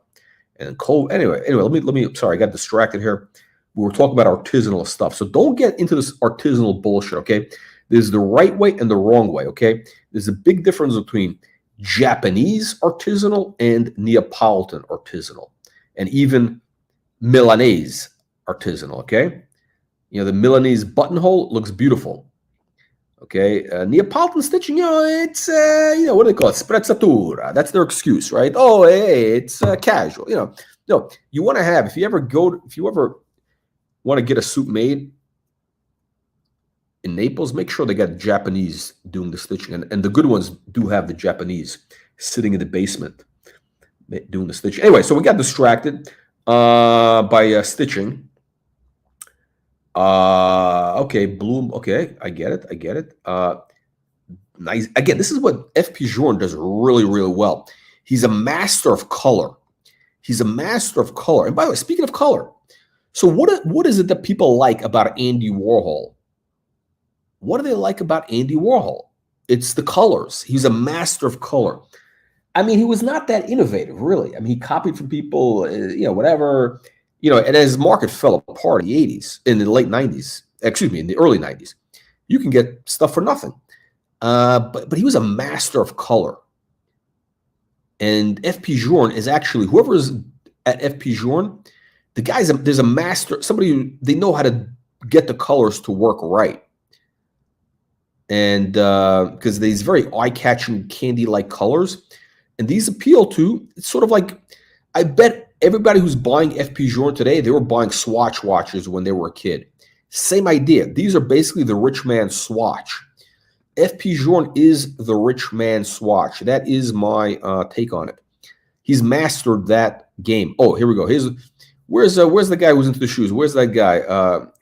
and cold. Anyway, let me sorry, I got distracted here. We were talking about artisanal stuff, so don't get into this artisanal bullshit. Okay, there's the right way and the wrong way. Okay, there's a big difference between Japanese artisanal and Neapolitan artisanal, and even Milanese artisanal. Okay, the Milanese buttonhole looks beautiful. Okay, Neapolitan stitching, it's what do they call it? Sprezzatura. That's their excuse, right? Oh, hey, it's casual. No, you want to have, if you ever want to get a suit made in Naples, make sure they got Japanese doing the stitching, and the good ones do have the Japanese sitting in the basement doing the stitching. Anyway, so we got distracted by stitching. Okay, Bloom. Okay, I get it. Nice. Again, this is what FP Journe does really, really well. He's a master of color. And by the way, speaking of color, so what is it that people like about Andy Warhol? What do they like about Andy Warhol? It's the colors. He's a master of color. I mean, he was not that innovative, really. I mean, he copied from people, whatever, and as his market fell apart in the 80s, in the late 90s, in the early 90s, you can get stuff for nothing. But he was a master of color. And FP Journe is actually, whoever's at FP Journe, the guys, there's a master, somebody who, they know how to get the colors to work right. And because these very eye-catching candy-like colors, and these appeal to, it's sort of like, I bet everybody who's buying FP Journe today, they were buying Swatch watches when they were a kid. Same idea. These are basically the rich man's Swatch. FP Journe is the rich man's Swatch. That is my take on it. He's mastered that game. Oh, here we go. Where's the guy who's into the shoes? Where's that guy?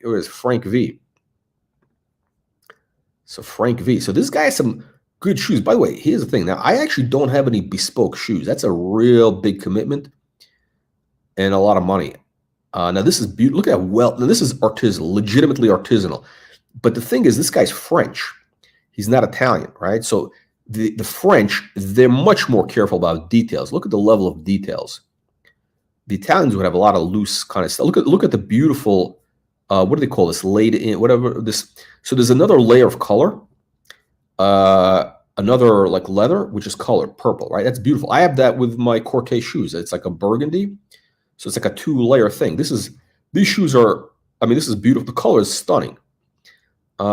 It was Frank V. So Frank V. So this guy has some good shoes. By the way, here's the thing. Now, I actually don't have any bespoke shoes. That's a real big commitment and a lot of money. Now, this is beautiful. Look at now, this is artisanal, legitimately artisanal. But the thing is, this guy's French. He's not Italian, right? So the French, they're much more careful about details. Look at the level of details. The Italians would have a lot of loose kind of stuff. Look at the beautiful, what do they call this? Laid in, whatever this. So there's another layer of color, another like leather, which is colored purple, right? That's beautiful. I have that with my Cortez shoes. It's like a burgundy. So it's like a 2-layer thing. These shoes are, I mean, this is beautiful. The color is stunning.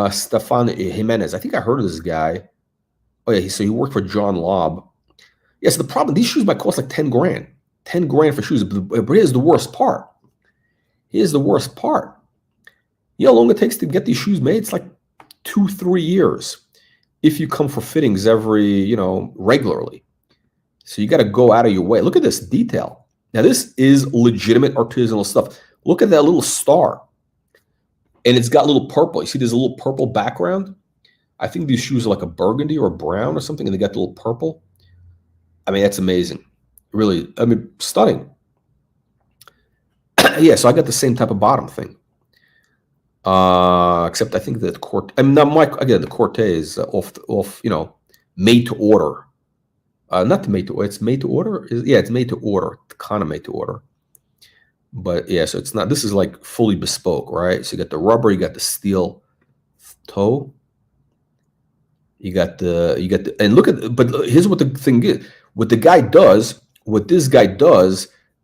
Stefan Jimenez. I think I heard of this guy. Oh yeah, so he worked for John Lobb. Yes, the problem, these shoes might cost like 10 grand. 10 grand for shoes. But here's the worst part. Here's the worst part. You know how long it takes to get these shoes made? It's like 2-3 years if you come for fittings regularly. So you got to go out of your way. Look at this detail. Now, this is legitimate artisanal stuff. Look at that little star. And it's got little purple. You see there's a little purple background? I think these shoes are like a burgundy or a brown or something, and they got the little purple. I mean, that's amazing. Really, I mean, stunning. Yeah, so I got the same type of bottom thing. Except I think that the Cortez off, made to order. Not to made to order. It's made to order. Yeah, it's made to order. Kind of made to order. But yeah, so it's not. This is like fully bespoke, right? So you got the rubber, you got the steel toe. You got the, and look at. But here's what the thing is. What this guy does,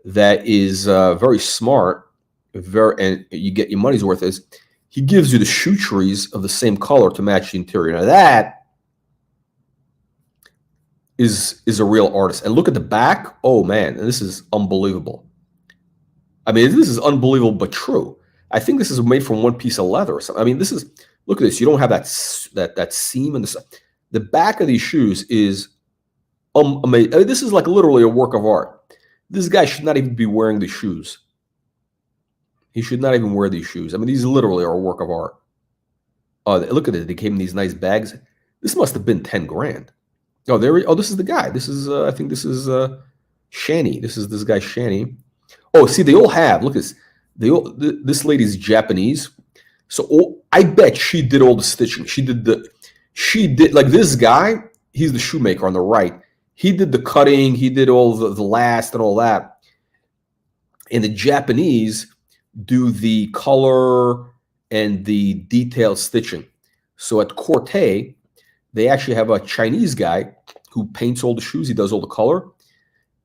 that is very smart, and you get your money's worth, is he gives you the shoe trees of the same color to match the interior. Now that is a real artist. And look at the back. Oh man, this is unbelievable. I mean, this is unbelievable but true. I think this is made from one piece of leather or something. I mean, look at this. You don't have that seam in the back of these shoes is amazing. I mean, this is like literally a work of art. This guy should not even be wearing the shoes. He should not even wear these shoes. I mean, these literally are a work of art. Oh, look at it. They came in these nice bags. This must have been 10 grand. Oh, this is the guy. This is, I think this is Shani. This is this guy Shani. Oh, see, they all have. Look at this. This lady's Japanese. So I bet she did all the stitching. She did like this guy. He's the shoemaker on the right. He did the cutting. He did all the last and all that. And the Japanese do the color and the detailed stitching. So at Cortez, they actually have a Chinese guy who paints all the shoes. He does all the color.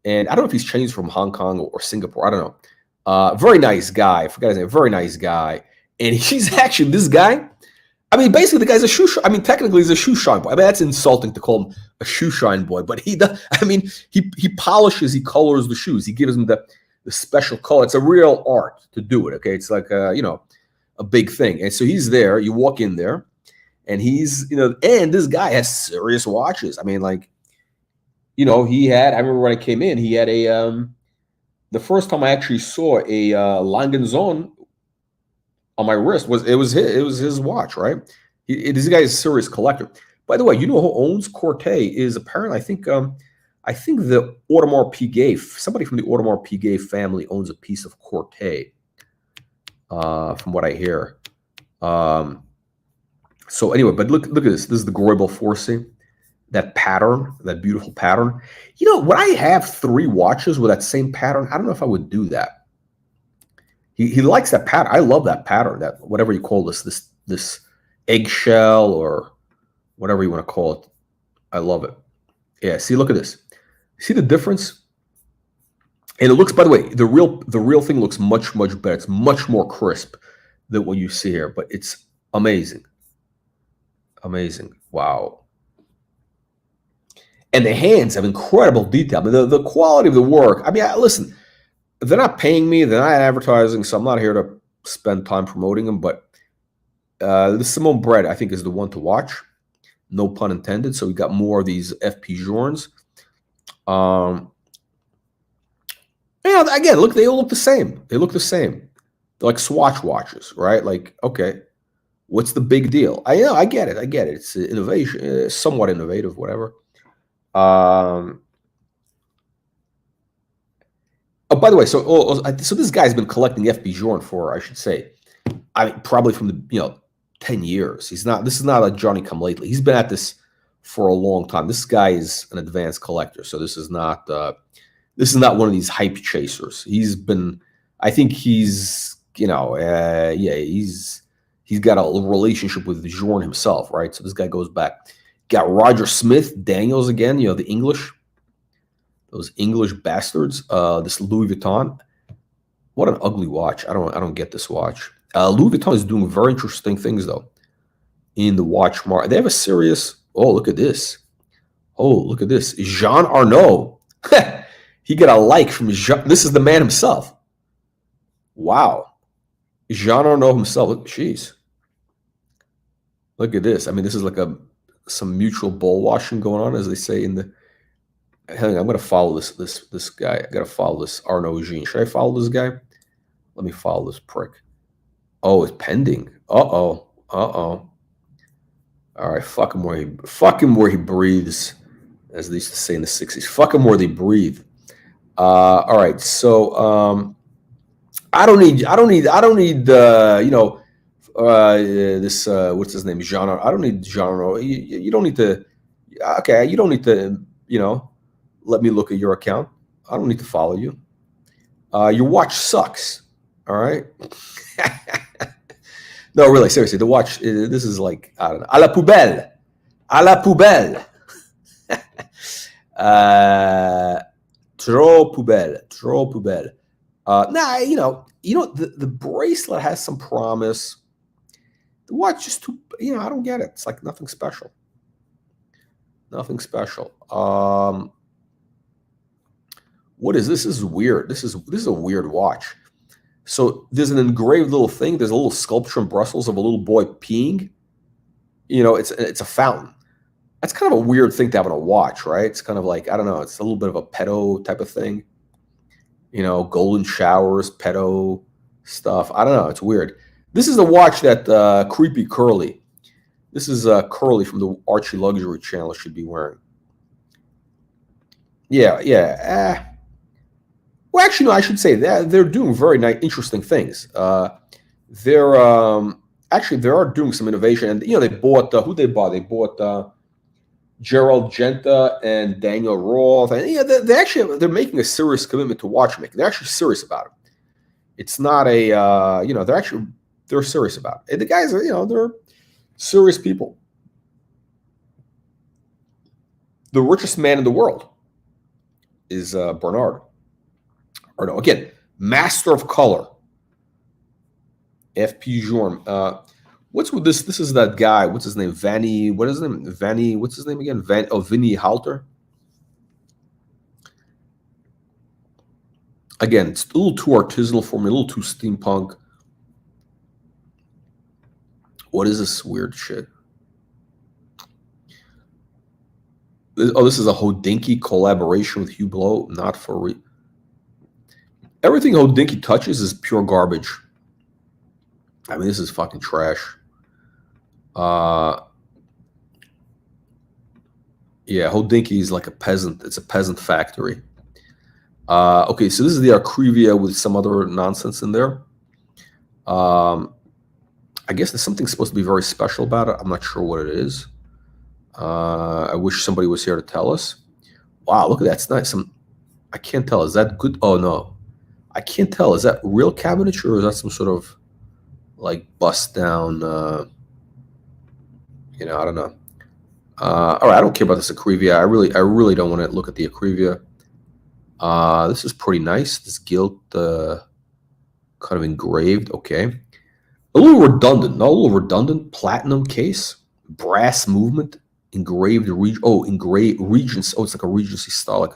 And I don't know if he's Chinese, from Hong Kong or Singapore. I don't know. Very nice guy. I forgot his name. Very nice guy. And he's actually, this guy, I mean, basically the guy's a shoe shine. I mean, technically he's a shoe shine boy. I mean, that's insulting to call him a shoe shine boy. But he does, I mean, he polishes, he colors the shoes. He gives them the special color. It's a real art to do it, okay? It's like, a big thing. And so he's there. You walk in there. And he's, and this guy has serious watches. I mean, like, I remember when I came in, he had the first time I actually saw a Langenzon on my wrist was his watch, right? This guy is a serious collector. By the way, you know who owns Cortez is apparently, I think the Audemars Piguet, somebody from the Audemars Piguet family owns a piece of Cortez, from what I hear. So anyway, but look at this. This is the Greubel Forsey. That pattern, that beautiful pattern. Would I have 3 watches with that same pattern? I don't know if I would do that. He likes that pattern. I love that pattern, that whatever you call this eggshell or whatever you want to call it. I love it. Yeah, see, look at this. See the difference? And it looks, by the way, the real thing looks much, much better. It's much more crisp than what you see here, but it's amazing. Amazing. Wow. And the hands have incredible detail. I mean, the quality of the work. I mean, listen, they're not paying me. They're not advertising, so I'm not here to spend time promoting them. But the Simone Bread, I think, is the one to watch. No pun intended. So we got more of these FP Journes. Again, look, they all look the same. They look the same. They're like Swatch watches, right? Like, okay, what's the big deal? I get it. It's innovation, somewhat innovative, whatever. Oh, by the way, so this guy's been collecting FP Journe for, I should say, probably from the 10 years. This is not a Johnny come lately. He's been at this for a long time. This guy is an advanced collector. So this is not one of these hype chasers. I think he's, he's got a relationship with Journe himself, right? So this guy goes back. Got Roger Smith, Daniels again, those English bastards. This Louis Vuitton. What an ugly watch. I don't get this watch. Louis Vuitton is doing very interesting things though in the watch market. They have a serious, oh, look at this. Oh, look at this. Jean Arnault. He got a like from Jean. This is the man himself. Wow. Jean Arnault himself. Jeez. Look at this. I mean, this is like some mutual ball washing going on, as they say in the. Hang on, I'm going to follow this guy. I got to follow this Arnault Jean. Should I follow this guy? Let me follow this prick. Oh, it's pending. Uh-oh. All right, fuck him where he breathes, as they used to say in the 60s. Fuck him where they breathe. All right, so I don't need this what's his name? Jean. I don't need Jean. You don't need to. Okay, you don't need to. Let me look at your account. I don't need to follow you. Your watch sucks. All right. No, really, seriously, the watch. This is like, I don't know. À la poubelle. À la poubelle. Trop poubelle. Trop poubelle. The bracelet has some promise. The watch is too, I don't get it. It's like nothing special. Nothing special. What is this? This is weird. This is a weird watch. So there's an engraved little thing. There's a little sculpture in Brussels of a little boy peeing. It's a fountain. That's kind of a weird thing to have on a watch, right? It's kind of like, I don't know, it's a little bit of a pedo type of thing. Golden showers, pedo stuff. I don't know. It's weird. This is the watch that creepy Curly. This is Curly from the Archie Luxury channel should be wearing. Yeah. Well, actually, no, I should say that they're doing very nice, interesting things. They are doing some innovation, and they bought who they bought. They bought Gerald Genta and Daniel Roth, and they're making a serious commitment to watchmaking. They're actually serious about it. It's not a they're serious about it. And the guys are they're serious people. The richest man in the world is Bernard. Or no, again, master of color. FP Journe. What's with this? This is that guy. What's his name? Vanny. What is his name? Vanny. What's his name again? Vinny Halter. Again, it's a little too artisanal for me. A little too steampunk. What is this weird shit? This is a Hodinkee collaboration with Hublot. Not for everything Hodinkee touches is pure garbage. I mean, this is fucking trash. Yeah, Hodinkee is like a peasant. It's a peasant factory. Okay, so this is the Arcrivia with some other nonsense in there. I guess there's something supposed to be very special about it. I'm not sure what it is. I wish somebody was here to tell us. Wow, look at that. It's nice. I can't tell. Is that good? Oh, no. I can't tell. Is that real cabinetry or is that some sort of like bust down? I don't know. All right, I don't care about this Arcrivia. I really don't want to look at the Arcrivia. This is pretty nice. This gilt kind of engraved. Okay. A little redundant. Not a little redundant. Platinum case. Brass movement. Engraved Regency. Oh, it's like a Regency style. Like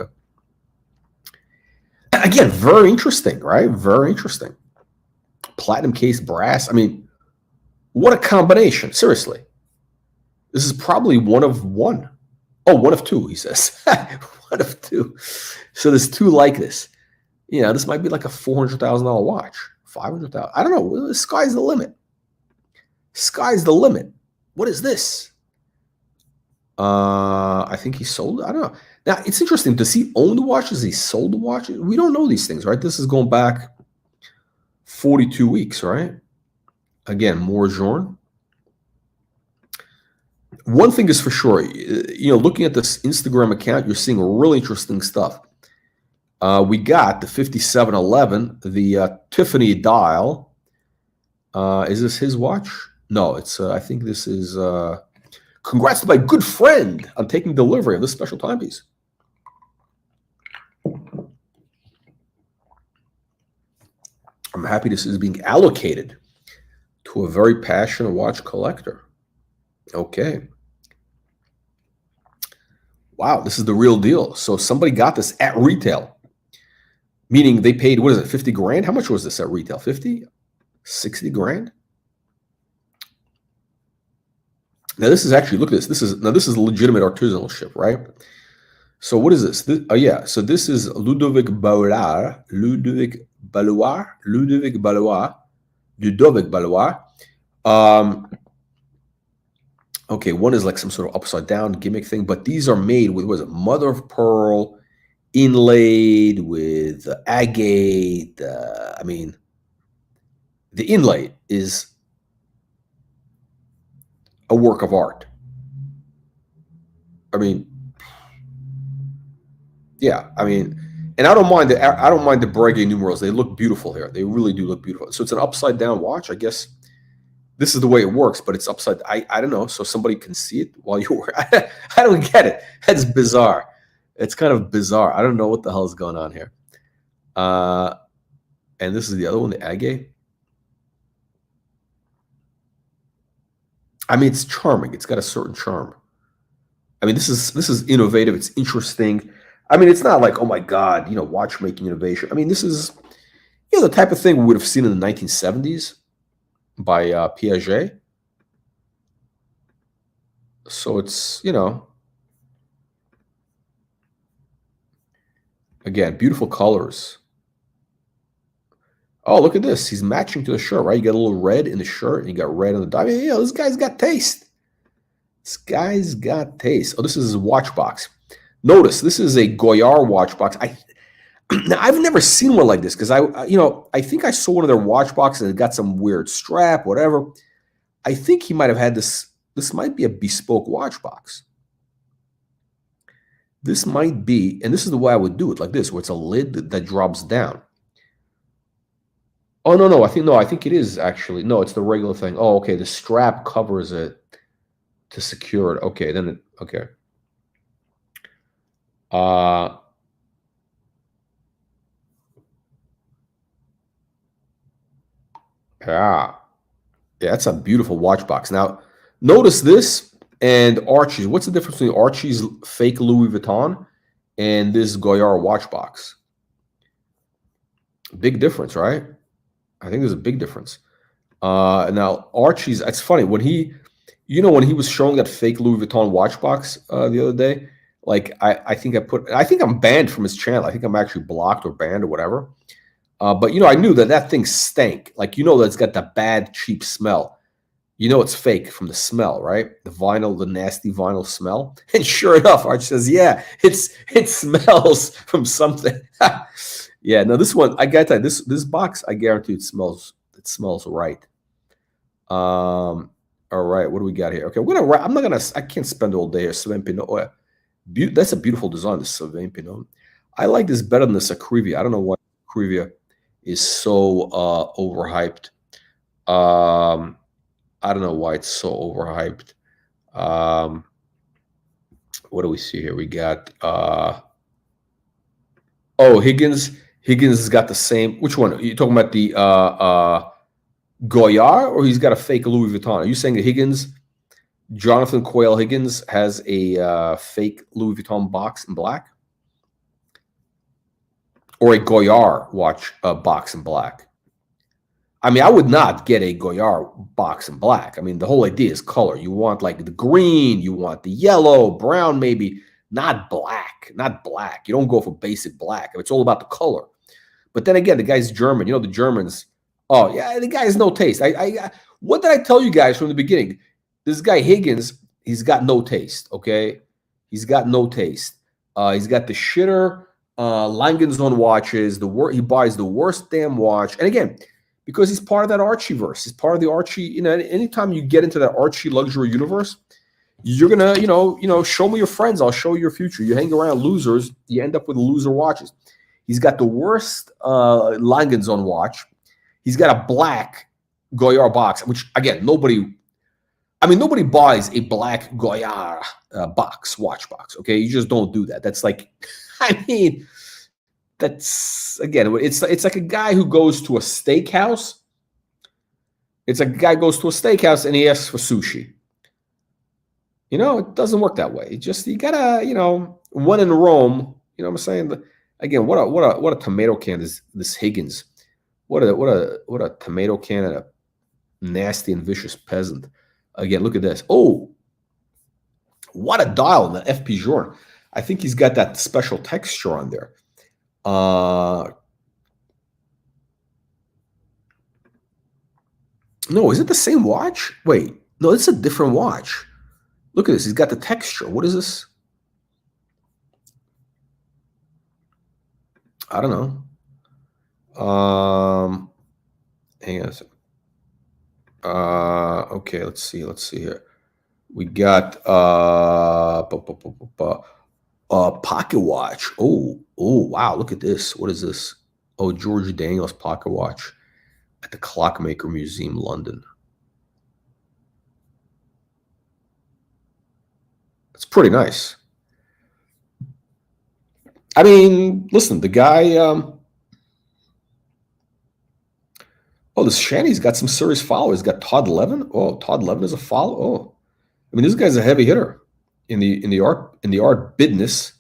again, very interesting, right? Very interesting. Platinum case, brass. I mean, what a combination. Seriously. This is probably one of one. Oh, one of two, he says. One of two. So there's two like this. This might be like a $400,000 watch. $500,000. I don't know. The sky's the limit. Sky's the limit. What is this? I think he sold it. I don't know. Now, it's interesting. Does he own the watches? He sold the watches? We don't know these things, right? This is going back 42 weeks, right? Again, more Journe. one thing is for sure, looking at this Instagram account, you're seeing really interesting stuff. We got the 5711, the Tiffany dial. Is this his watch? No, it's. I think this is. Congrats to my good friend on taking delivery of this special timepiece. I'm happy this is being allocated to a very passionate watch collector. Okay. Wow, this is the real deal. So somebody got this at retail, meaning they paid, what is it, 50 grand? How much was this at retail? 50? 60 grand? Now this is actually, look at this. This is legitimate artisanalship, right? So what is this? Oh yeah, so this is Ludovic Balois. Okay, one is like some sort of upside down gimmick thing, but these are made with, what is it, mother of pearl, inlaid with agate. I mean, the inlay is a work of art. I mean, yeah, I mean, and I don't mind the Breguet numerals. They look beautiful here. They really do look beautiful. So it's an upside down watch, I guess. This is the way it works, but it's upside. I don't know. So somebody can see it while you work. I don't get it. That's bizarre. It's kind of bizarre. I don't know what the hell is going on here. And this is the other one, the agate. I mean, it's charming. It's got a certain charm. I mean, this is innovative. It's interesting. I mean, it's not like, oh my God, watchmaking innovation. I mean, this is, the type of thing we would have seen in the 1970s by Piaget. So it's, again, beautiful colors. Oh, look at this. He's matching to the shirt, right? You got a little red in the shirt, and you got red on the diamond. Yeah, this guy's got taste. This guy's got taste. Oh, this is his watch box. Notice, this is a Goyard watch box. Now, I've never seen one like this because I think I saw one of their watch boxes and it got some weird strap, whatever. I think he might have had this. This might be a bespoke watch box. This might be, and this is the way I would do it, like this, where it's a lid that drops down. Oh, no, I think it is actually. No, it's the regular thing. Oh, okay, the strap covers it to secure it. Okay, then okay. Yeah, that's a beautiful watch box. Now, notice this and Archie's. What's the difference between Archie's fake Louis Vuitton and this Goyard watch box? Big difference, right? I think there's a big difference. Now, Archie's, it's funny, when he was showing that fake Louis Vuitton watch box the other day, like I think I'm banned from his channel. I think I'm actually blocked or banned or whatever. But I knew that thing stank. Like, that it's got that bad, cheap smell. It's fake from the smell, right? The vinyl, the nasty vinyl smell. And sure enough, Arch says, yeah, it smells from something. Yeah, no, this one, I got that. This box, I guarantee it smells right. All right, what do we got here? Okay, I can't spend all day here. Sauvin Pinot. That's a beautiful design, the Sauvin Pinot. I like this better than the Sacrivia. I don't know why Sacrivia is so overhyped. I don't know why it's so overhyped. What do we see here? We got Higgins. Higgins has got the same. Which one? Are you talking about the Goyard, or he's got a fake Louis Vuitton? Are you saying that Higgins, Jonathan Quayle Higgins, has a fake Louis Vuitton box in black? Or a Goyard watch box in black? I mean, I would not get a Goyard box in black. I mean, the whole idea is color. You want like the green, you want the yellow, brown maybe, not black. Not black. You don't go for basic black. It's all about the color. But then again, the guy's German. The Germans, oh, yeah, the guy has no taste. What did I tell you guys from the beginning? This guy Higgins, he's got no taste, okay? He's got no taste. He's got the shitter Langen's watches. He buys the worst damn watch. And again, because he's part of that Archie-verse. He's part of the Archie. Anytime you get into that Archie luxury universe, You're gonna, show me your friends. I'll show you your future. You hang around losers, you end up with loser watches. He's got the worst Langenson watch. He's got a black Goyard box, which again, nobody buys a black Goyard watch box. Okay, you just don't do that. That's like, I mean, that's again, it's like a guy who goes to a steakhouse. It's a guy goes to a steakhouse and he asks for sushi. It doesn't work that way. You gotta, when in Rome, you know what I'm saying? Again, what a tomato can is this Higgins. What a tomato can and a nasty and vicious peasant. Again, look at this. Oh, what a dial in the FP Journe. I think he's got that special texture on there. No, is it the same watch? Wait, no, it's a different watch. Look at this. He's got the texture. What is this? I don't know. Hang on a second. Okay, let's see here. We got pocket watch. Oh, wow, look at this. What is this? Oh, George Daniels pocket watch at the Clockmaker Museum, London. It's pretty nice. I mean, listen, the guy this Shanny's got some serious followers. He's got Todd Levin. Oh, Todd Levin is a follower. Oh, I mean, this guy's a heavy hitter in the art business.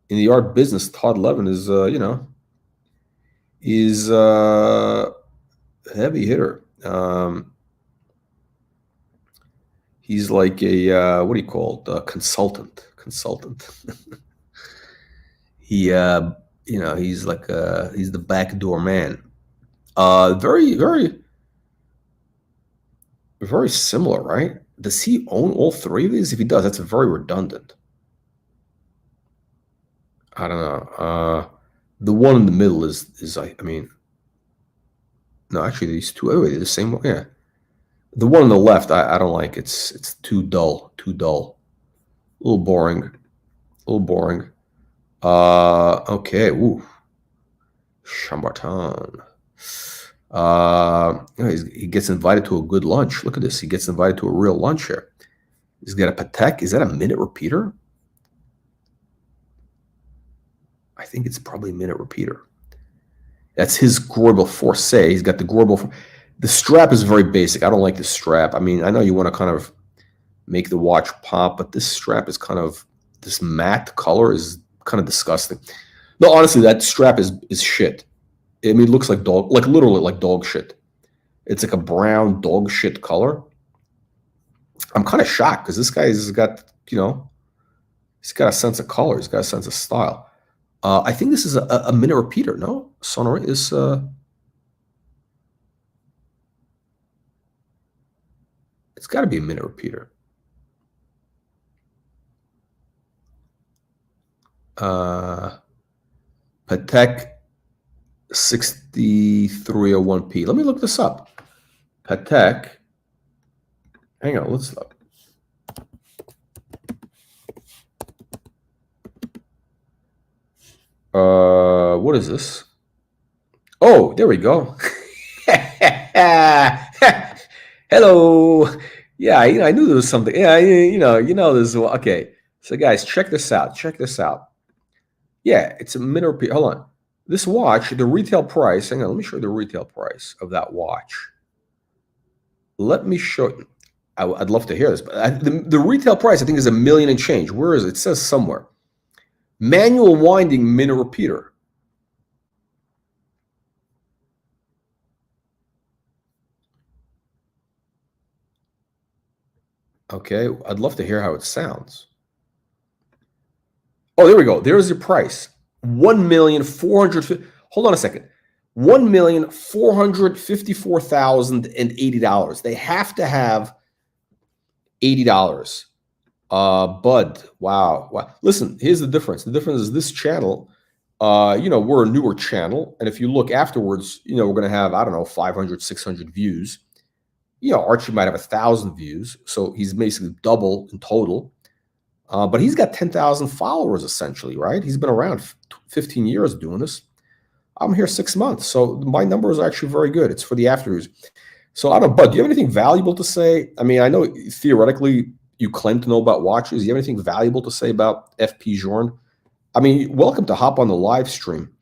In the art business, Todd Levin is a heavy hitter. He's like a what do you call it? Consultant. He he's like he's the backdoor man. Very, very, very similar, right? Does he own all three of these? If he does, that's very redundant. I don't know. The one in the middle is I mean, no, actually these two, they're the same one. Yeah, the one on the left, I don't like. It's too dull, a little boring. Okay, ooh, Chambertin. He gets invited to a good lunch. Look at this. He gets invited to a real lunch here. He's got a Patek. Is that a minute repeater? I think it's probably a minute repeater. That's his Greubel Forsey. He's got the Greubel. The strap is very basic. I don't like the strap. I mean, I know you want to kind of make the watch pop, but this strap is kind of, this matte color is kind of disgusting. No, honestly, that strap is shit. I mean, it looks like literally like dog shit. It's like a brown dog shit color. I'm kind of shocked because this guy's got, he's got a sense of color. He's got a sense of style. I think this is a minute repeater, no? Sonore is... it's got to be a minute repeater. Patek 6301P. Let me look this up. Patek. Hang on, let's look. What is this? Oh, there we go. Hello. Yeah, I knew there was something. Yeah, this. Okay, so guys, check this out. Yeah, it's a minute repeat. Hold on. This watch, the retail price. Hang on, let me show you the retail price of that watch. Let me show you. I'd love to hear this, but the retail price I think is $1 million and change. Where is it? It says somewhere. Manual winding minute repeater. Okay, I'd love to hear how it sounds. Oh, there we go. There's your price. $1,450,000. Hold on a second. $1,454,080. They have to have $80. Bud. Wow. Listen, here's the difference. The difference is this channel, we're a newer channel. And if you look afterwards, we're going to have, I don't know, 500, 600 views. Archie might have 1,000 views, so he's basically double in total. But he's got 10,000 followers essentially, right? He's been around 15 years doing this. I'm here 6 months, so my numbers are actually very good. It's for the afternoons. So I don't know, Bud, do you have anything valuable to say? I mean, I know theoretically you claim to know about watches. Do you have anything valuable to say about FP Journe? I mean, welcome to hop on the live stream.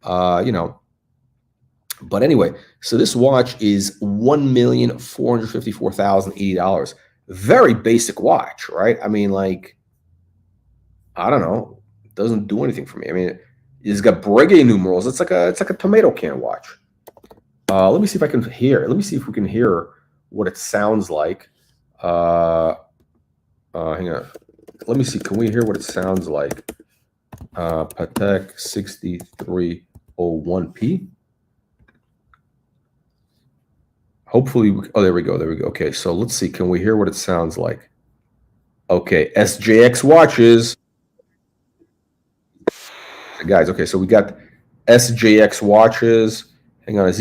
But anyway, so this watch is $1,454,080. Very basic watch, right? I mean, like, I don't know. It doesn't do anything for me. I mean, it's got Breguet numerals. It's like a tomato can watch. Let me see if I can hear. Let me see if we can hear what it sounds like. Hang on. Let me see. Can we hear what it sounds like? Patek 6301P. Hopefully, there we go. There we go. Okay, so let's see. Can we hear what it sounds like? Okay, SJX watches. Guys, okay, so we got SJX watches. Hang on,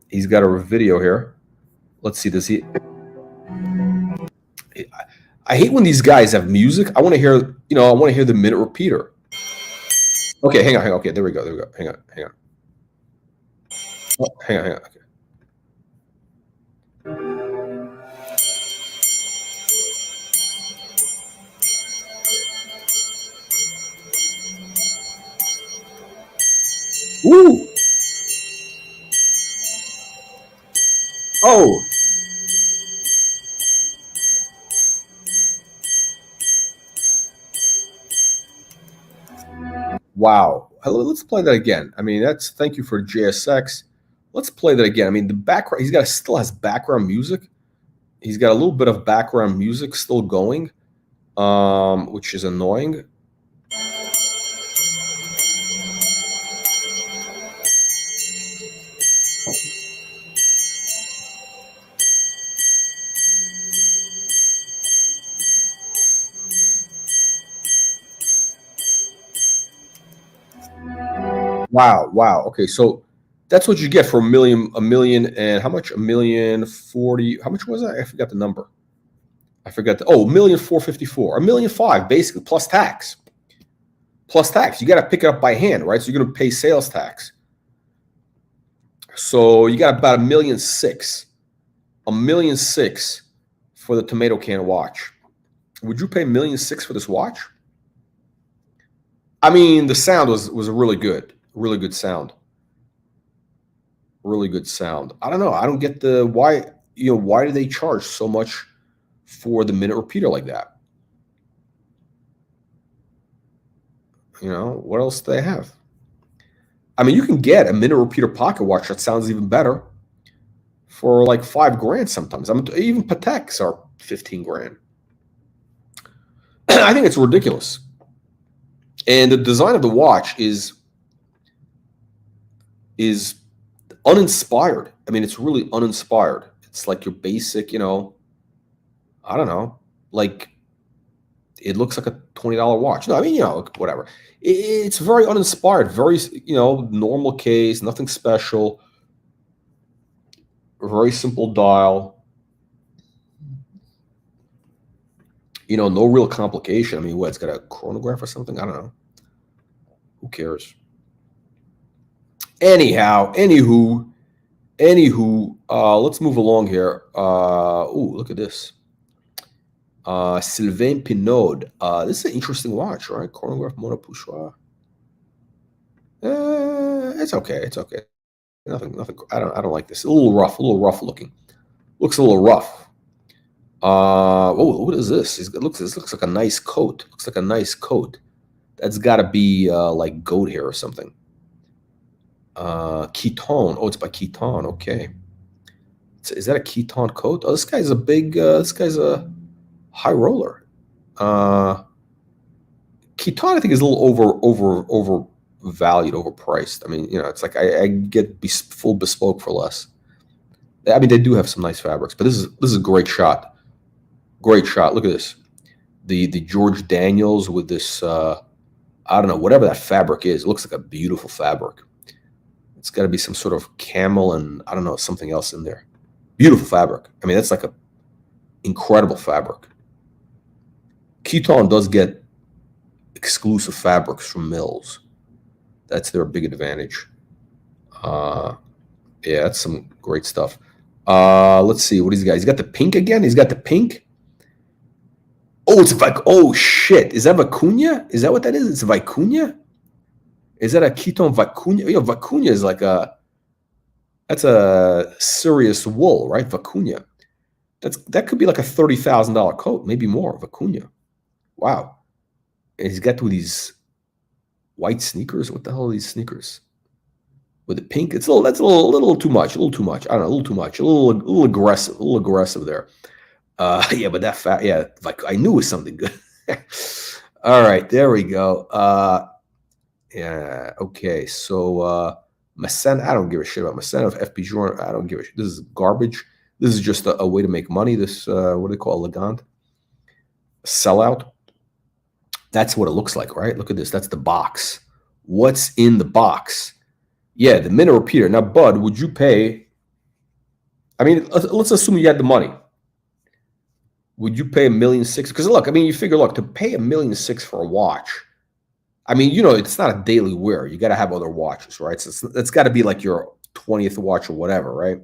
he's got a video here. Let's see, does he? I hate when these guys have music. I want to hear, I want to hear the minute repeater. Okay, hang on. Okay, there we go. Hang on. Oh, hang on. Okay. Woo! Oh! Wow. Let's play that again. I mean, thank you for JSX. Let's play that again. I mean, the background, still has background music. He's got a little bit of background music still going, which is annoying. Wow. Okay, so that's what you get for a million and how much? $1,040,000. How much was that? I forgot the number. $1,454,000. $1,005,000 basically, plus tax. You got to pick it up by hand, right? So you're going to pay sales tax. So you got about $1,600,000. $1,600,000 for the tomato can watch. Would you pay $1,600,000 for this watch? I mean, the sound was really good. Really good sound. Really good sound. I don't know. I don't get why do they charge so much for the minute repeater like that? What else do they have? I mean, you can get a minute repeater pocket watch that sounds even better for like $5,000 sometimes. I mean, even Pateks are $15,000. I think it's ridiculous. And the design of the watch is uninspired. I mean, it's really uninspired. It's like your basic, I don't know, like it looks like a $20 watch. No, I mean, whatever. It's very uninspired, very, normal case, nothing special, very simple dial. No real complication. I mean, what, it's got a chronograph or something? I don't know. Who cares? Anywho, let's move along here. Look at this. Sylvain Pinaud. This is an interesting watch, right? Chronograph Monopochoir. It's okay. Nothing. I don't like this. A little rough looking. Looks a little rough. What is this? This looks like a nice coat. That's got to be like goat hair or something. Ketone. Oh, it's by Ketone. Okay. Is that a Ketone coat? Oh, this guy's a big. This guy's a high roller. Ketone, I think, is a little overvalued, overpriced. I mean, it's like I get full bespoke for less. I mean, they do have some nice fabrics, but this is a great shot. Great shot. Look at this. The George Daniels with this. I don't know, whatever that fabric is. It looks like a beautiful fabric. It's got to be some sort of camel and I don't know, something else in there. Beautiful fabric. I mean, that's like a incredible fabric. Keton does get exclusive fabrics from mills. That's their big advantage. Yeah, that's some great stuff. Let's see what he's got. He's got the pink again. He's got the pink. Oh, it's like, oh shit. Is that vicuña? Is that what that is? It's vicuña? Is that a Keton vicuña? You know, vicuña is like that's a serious wool, right? Vicuña. That could be like a $30,000 coat, maybe more. Vicuña. Wow. And he's got these white sneakers. What the hell are these sneakers? With the pink, that's a little too much. A little too much. I don't know, a little too much. A little aggressive. A little aggressive there. Yeah, but that fat, yeah, like I knew it was something good. All right, there we go. Yeah, okay. So Masen, I don't give a shit about Masen of FP Journe. I don't give a shit. This is garbage. This is just a way to make money. This what do they call it? Elegant sellout. That's what it looks like, right? Look at this. That's the box. What's in the box? Yeah, the minute repeater. Now, Bud, would you pay? I mean, let's assume you had the money. Would you pay $1.6 million? Because look, I mean, you figure, look, to pay $1.6 million for a watch, I mean, you know, it's not a daily wear. You got to have other watches, right? So it's got to be like your 20th watch or whatever, right?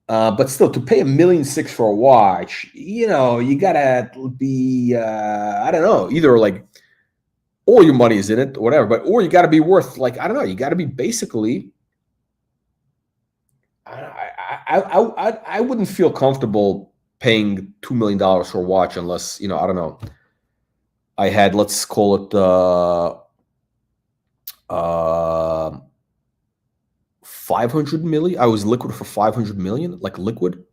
But still, to pay $1.6 million for a watch, you know, you got to be, I don't know, either like all your money is in it or whatever, or you got to be worth, like, I don't know, you got to be basically, I wouldn't feel comfortable paying $2 million for a watch unless, you know, I don't know, I had, let's call it 500 million. I was liquid for 500 million, like liquid,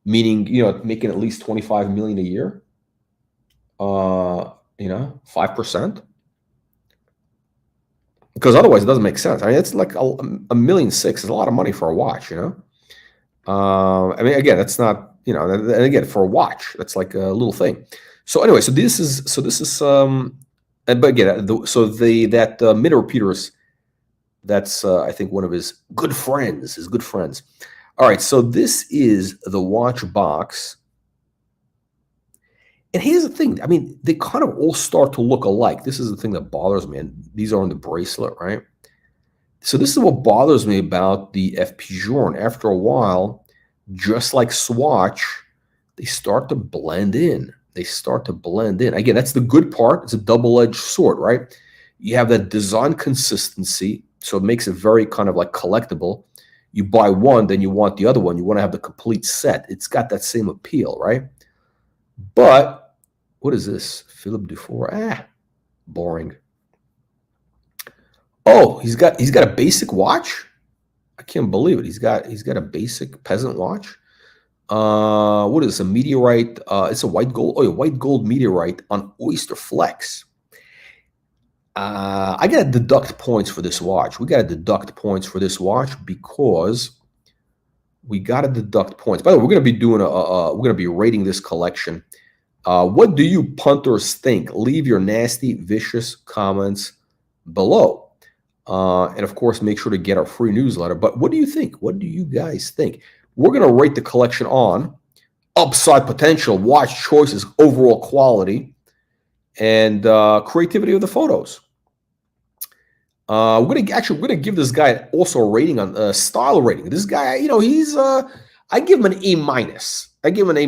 meaning, you know, making at least 25 million a year. You know, 5%. Because otherwise it doesn't make sense. I mean, it's like $1.6 million is a lot of money for a watch, you know. I mean, again, that's not, you know, and again, for a watch, that's like a little thing. So anyway, so this is but again, that minute repeater is, that's I think one of his good friends. All right, so this is the watch box. And here's the thing. I mean, they kind of all start to look alike. This is the thing that bothers me. And these are on the bracelet, right? So this is what bothers me about the FP Journe. After a while, just like Swatch, they start to blend in. Again, that's the good part. It's a double-edged sword, right? You have that design consistency, so it makes it very kind of like collectible. You buy one, then you want the other one. You want to have the complete set. It's got that same appeal, right? But what is this? Philippe Dufour. Boring. Oh, he's got a basic watch. I can't believe it. He's got a basic peasant watch. What is this? A meteorite? It's a white gold. Oh, a white gold meteorite on Oyster Flex. I got to deduct points for this watch. We got to deduct points for this watch because we got to deduct points. By the way, we're going to be doing we're going to be rating this collection. What do you punters think? Leave your nasty, vicious comments below. And of course, make sure to get our free newsletter. But what do you think? What do you guys think? We're going to rate the collection on upside potential, watch choices, overall quality, and creativity of the photos. We're gonna give this guy also a rating on style rating. This guy, you know, he's I give him an A-. I give him an A-.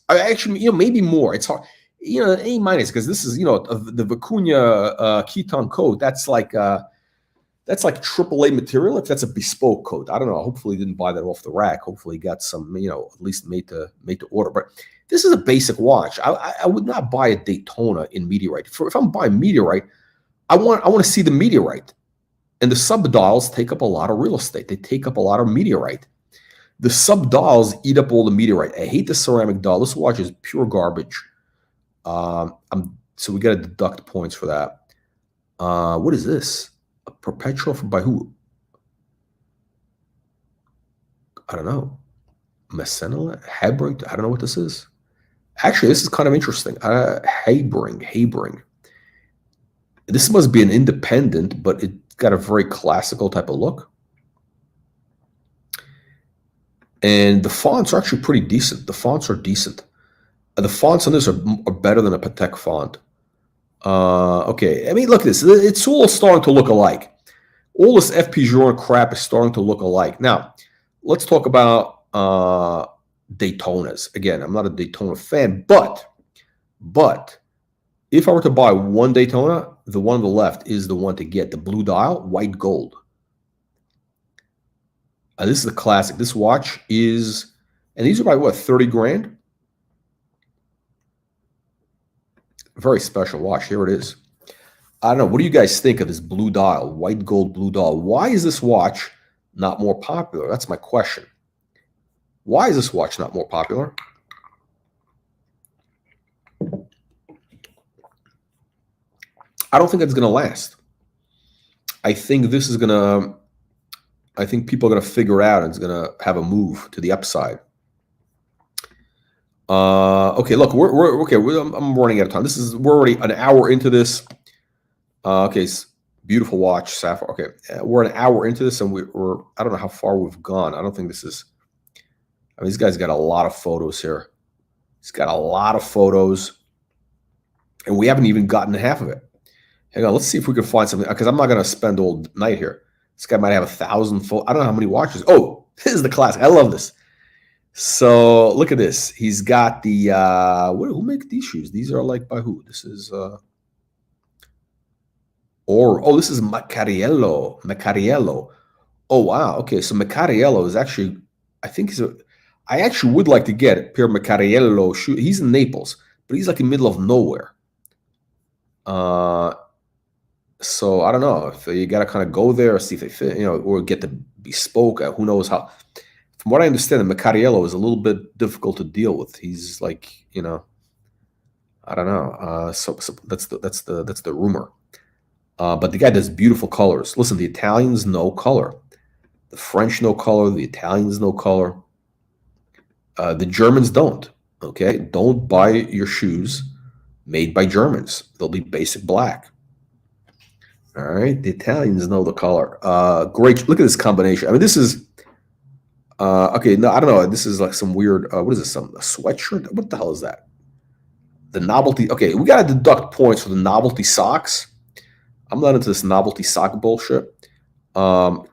I actually, you know, maybe more. It's hard, you know, an A- because this is, you know, the Vicuña Keton coat. That's like AAA material. If that's a bespoke coat, I don't know. Hopefully, he didn't buy that off the rack. Hopefully, he got some, you know, at least made to order. But this is a basic watch. I would not buy a Daytona in meteorite. If I'm buying meteorite, I want to see the meteorite. And the sub dials take up a lot of real estate. They take up a lot of meteorite. The sub dials eat up all the meteorite. I hate the ceramic dial. This watch is pure garbage. So we got to deduct points for that. What is this? A perpetual by who? I don't know. Messenala? Habring? I don't know what this is. Actually, this is kind of interesting. Habring. This must be an independent, but it's got a very classical type of look. And the fonts are actually pretty decent. The fonts are decent. The fonts on this are better than a Patek font. Okay, I mean, look at this. It's all starting to look alike. All this FP Journe crap is starting to look alike. Now, let's talk about Daytonas. Again, I'm not a Daytona fan, but if I were to buy one Daytona, the one on the left is the one to get. The blue dial, white gold. This is the classic. This watch is, and these are by what, 30 grand? Very special watch. Here it is. I don't know. What do you guys think of this blue dial, white gold blue dial? Why is this watch not more popular? That's my question. Why is this watch not more popular? I don't think it's going to last. I think this is going to, I think people are going to figure out and it's going to have a move to the upside. Okay, look, I'm running out of time. We're already an hour into this. Okay, beautiful watch, sapphire. Okay, we're an hour into this, and we're I don't know how far we've gone. I don't think this is. I mean, this guy's got a lot of photos here. He's got a lot of photos, and we haven't even gotten half of it. Hang on, let's see if we can find something, because I'm not going to spend all night here. This guy might have 1,000 photos. I don't know how many watches. Oh, this is the classic. I love this. So look at this. He's got the who makes these shoes? These are like by who? This is this is Macariello. Oh wow. Okay, so Macariello is actually, I think I actually would like to get a pair of Macariello shoe. He's in Naples, but he's like in the middle of nowhere. So I don't know if you got to kind of go there or see if they fit, or get the bespoke. Who knows how? From what I understand, the Macariello is a little bit difficult to deal with. He's like, I don't know. So that's the rumor. But the guy does beautiful colors. Listen, the Italians know color. The French know color. The Italians know color. The Germans don't. Okay, don't buy your shoes made by Germans. They'll be basic black. All right, the Italians know the color. Great. Look at this combination. I mean, this is. Okay, no, I don't know. This is like some weird, what is this, a sweatshirt? What the hell is that? The novelty. Okay, we got to deduct points for the novelty socks. I'm not into this novelty sock bullshit. But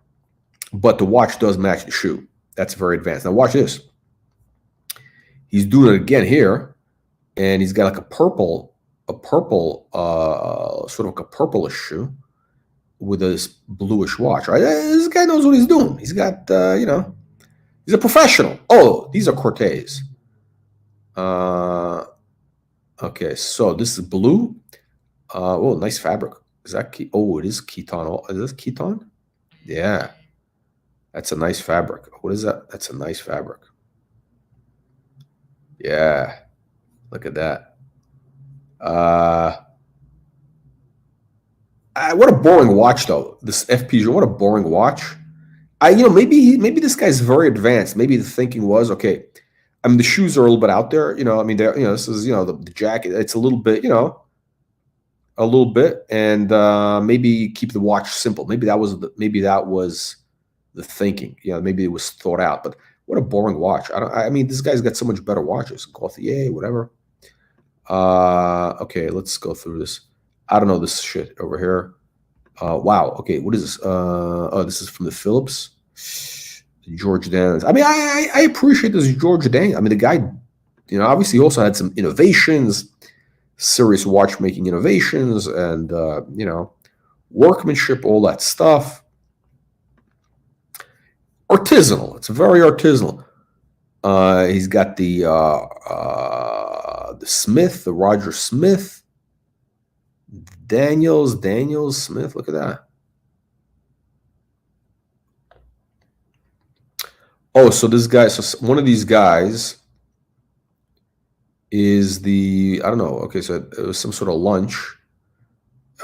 the watch does match the shoe. That's very advanced. Now watch this. He's doing it again here, and he's got like a purple, sort of like a purplish shoe with this bluish watch, right? This guy knows what he's doing. He's got, he's a professional. Oh, these are Cortez. Okay, so this is blue. Oh, nice fabric. Is that oh, it is Keton. Is this Keton? Yeah. That's a nice fabric. What is that? That's a nice fabric. Yeah. Look at that. What a boring watch, though. This FP Journe, what a boring watch. Maybe this guy's very advanced. Maybe the thinking was, okay, I mean, the shoes are a little bit out there. I mean, this is, the jacket. It's a little bit, and maybe keep the watch simple. Maybe that was the thinking. Maybe it was thought out. But what a boring watch. I mean, this guy's got so much better watches. Gauthier, whatever. Okay, let's go through this. I don't know this shit over here. Wow. Okay, what is this? Oh, this is from the Philips. George Dan's. I mean, I appreciate this George Dan. I mean, the guy, obviously he also had some innovations, serious watchmaking innovations, and workmanship, all that stuff. Artisanal. It's very artisanal. He's got the Smith, the Roger Smith, Daniels Smith. Look at that. Oh, so this guy, so one of these guys is the, I don't know. Okay, so it was some sort of lunch.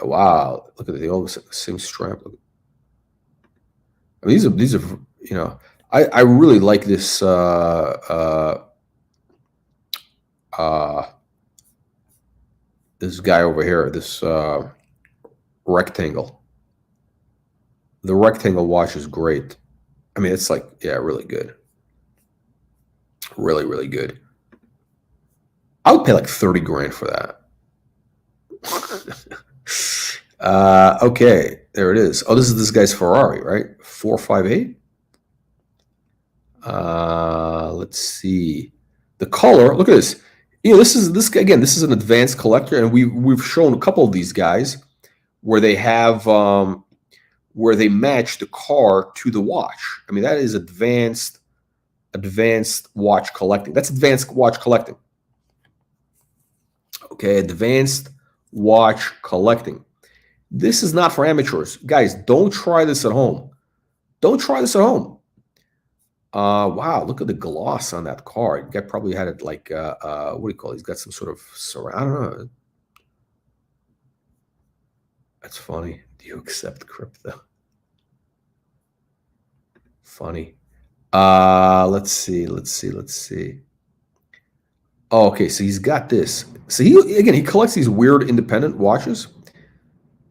Oh, wow, look at it. They all have the same strap. I mean, these are I really like this this guy over here, this rectangle. The rectangle watch is great. I mean, it's like, yeah, really good. Really, really good. I would pay like 30 grand for that. Okay, there it is. Oh, this is this guy's Ferrari, right? 458. Let's see. The color, look at this. This again, this is an advanced collector, and we've shown a couple of these guys where they have where they match the car to the watch. I mean, that is advanced watch collecting. That's advanced watch collecting. Okay, advanced watch collecting. This is not for amateurs. Guys, don't try this at home. Don't try this at home. Wow, look at the gloss on that car. Guy probably had it like, what do you call it? He's got some sort of surround. I don't know. That's funny. Do you accept crypto? Funny. Let's see. Oh, okay, so he's got this. So he collects these weird independent watches.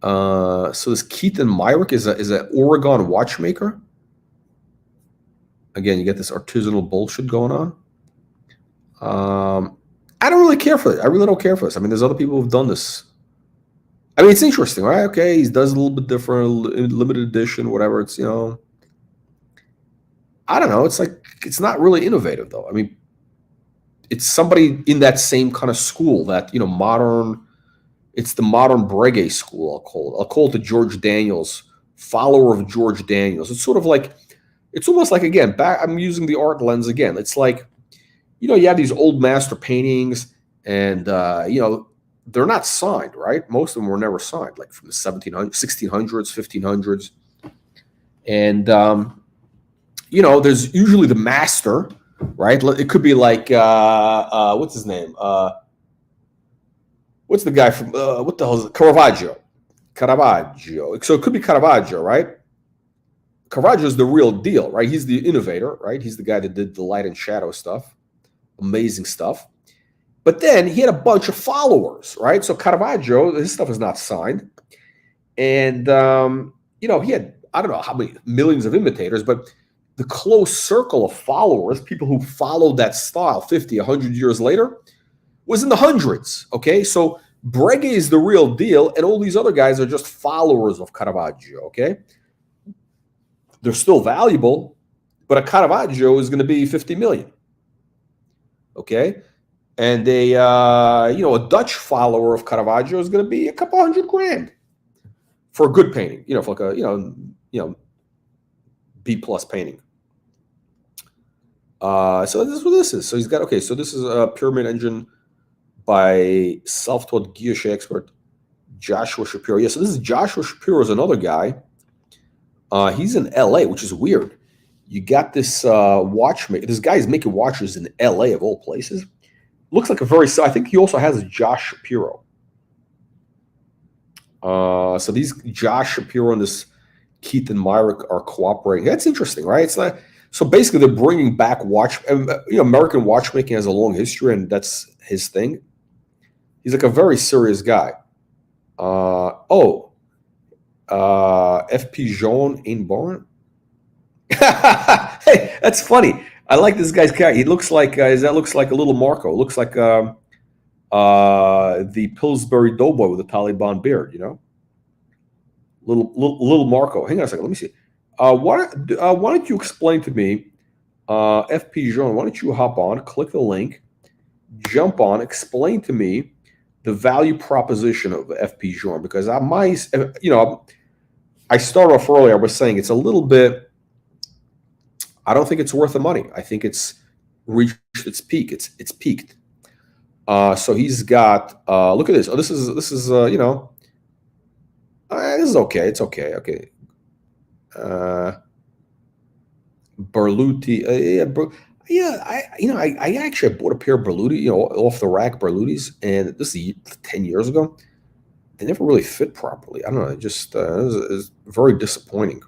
So this Keith and Myrick is an Oregon watchmaker. Again, you get this artisanal bullshit going on. I don't really care for it. I really don't care for this. I mean, there's other people who've done this. I mean, it's interesting, right? Okay, he does a little bit different, limited edition, whatever. It's, I don't know. It's like, it's not really innovative, though. I mean, it's somebody in that same kind of school that, modern, it's the modern Breguet school, I'll call it the George Daniels, follower of George Daniels. It's sort of like, it's almost like, again, I'm using the art lens again. It's like, you have these old master paintings and, they're not signed, right? Most of them were never signed, like from the 1700s, 1600s, 1500s. And, there's usually the master, right? It could be like, what's his name? What's the guy from, what the hell is it? Caravaggio. So it could be Caravaggio, right? Caravaggio is the real deal, right? He's the innovator, right? He's the guy that did the light and shadow stuff. Amazing stuff. But then he had a bunch of followers, right? So Caravaggio, his stuff is not signed. And, he had, I don't know how many millions of imitators, but the close circle of followers, people who followed that style 50, 100 years later, was in the hundreds, okay? So Breguet is the real deal, and all these other guys are just followers of Caravaggio, okay? They're still valuable, but a Caravaggio is going to be 50 million, okay? And a Dutch follower of Caravaggio is going to be a couple $100,000 for a good painting, for like a, B+ painting. So this is what this is. So he's got, okay, so this is a pyramid engine by self-taught guilloche expert Joshua Shapiro. Yeah, so this is Joshua Shapiro is another guy. He's in LA, which is weird. You got this watchmaker. This guy is making watches in LA of all places. Looks like I think he also has a Josh Shapiro. So these Josh Shapiro and this Keith and Myrick are cooperating. That's interesting, right? It's like, so basically they're bringing back American watchmaking has a long history, and that's his thing. He's like a very serious guy. FP Journe in Barn. Hey, that's funny. I like this guy's character. He looks like that looks like a little Marco. Looks like the Pillsbury Doughboy with a Taliban beard. Little Marco. Hang on a second. Let me see. Why don't you explain to me, FP Journe? Why don't you hop on, click the link, jump on, explain to me the value proposition of FP Journe, because I started off earlier. I was saying it's a little bit. I don't think it's worth the money. I think it's reached its peak. It's peaked. So he's got. Look at this. Oh, this is this is okay. It's okay. Okay. Berluti. I actually bought a pair of Berluti, off the rack Berlutis, and this is 10 years ago. They never really fit properly. I don't know. It just is very disappointing.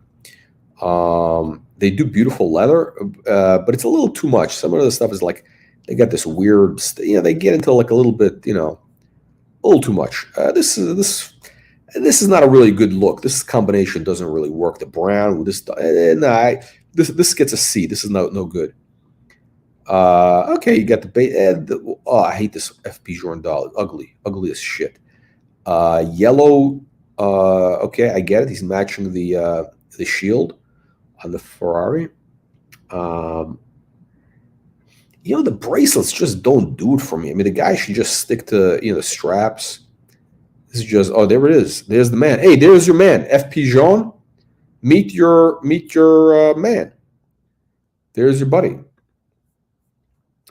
They do beautiful leather, but it's a little too much. Some of the stuff is like they got this weird. They get into like a little bit, a little too much. This is not a really good look. This combination doesn't really work. The brown with this, this gets a C. This is no good. Okay, you got oh, I hate this FP Journe doll. Ugly as shit. Yellow. Okay, I get it. He's matching the shield on the Ferrari. The bracelets just don't do it for me. I mean, the guy should just stick to the straps. This is just, oh, there it is. There's the man. Hey, there's your man, FP Journe. Meet your man. There's your buddy.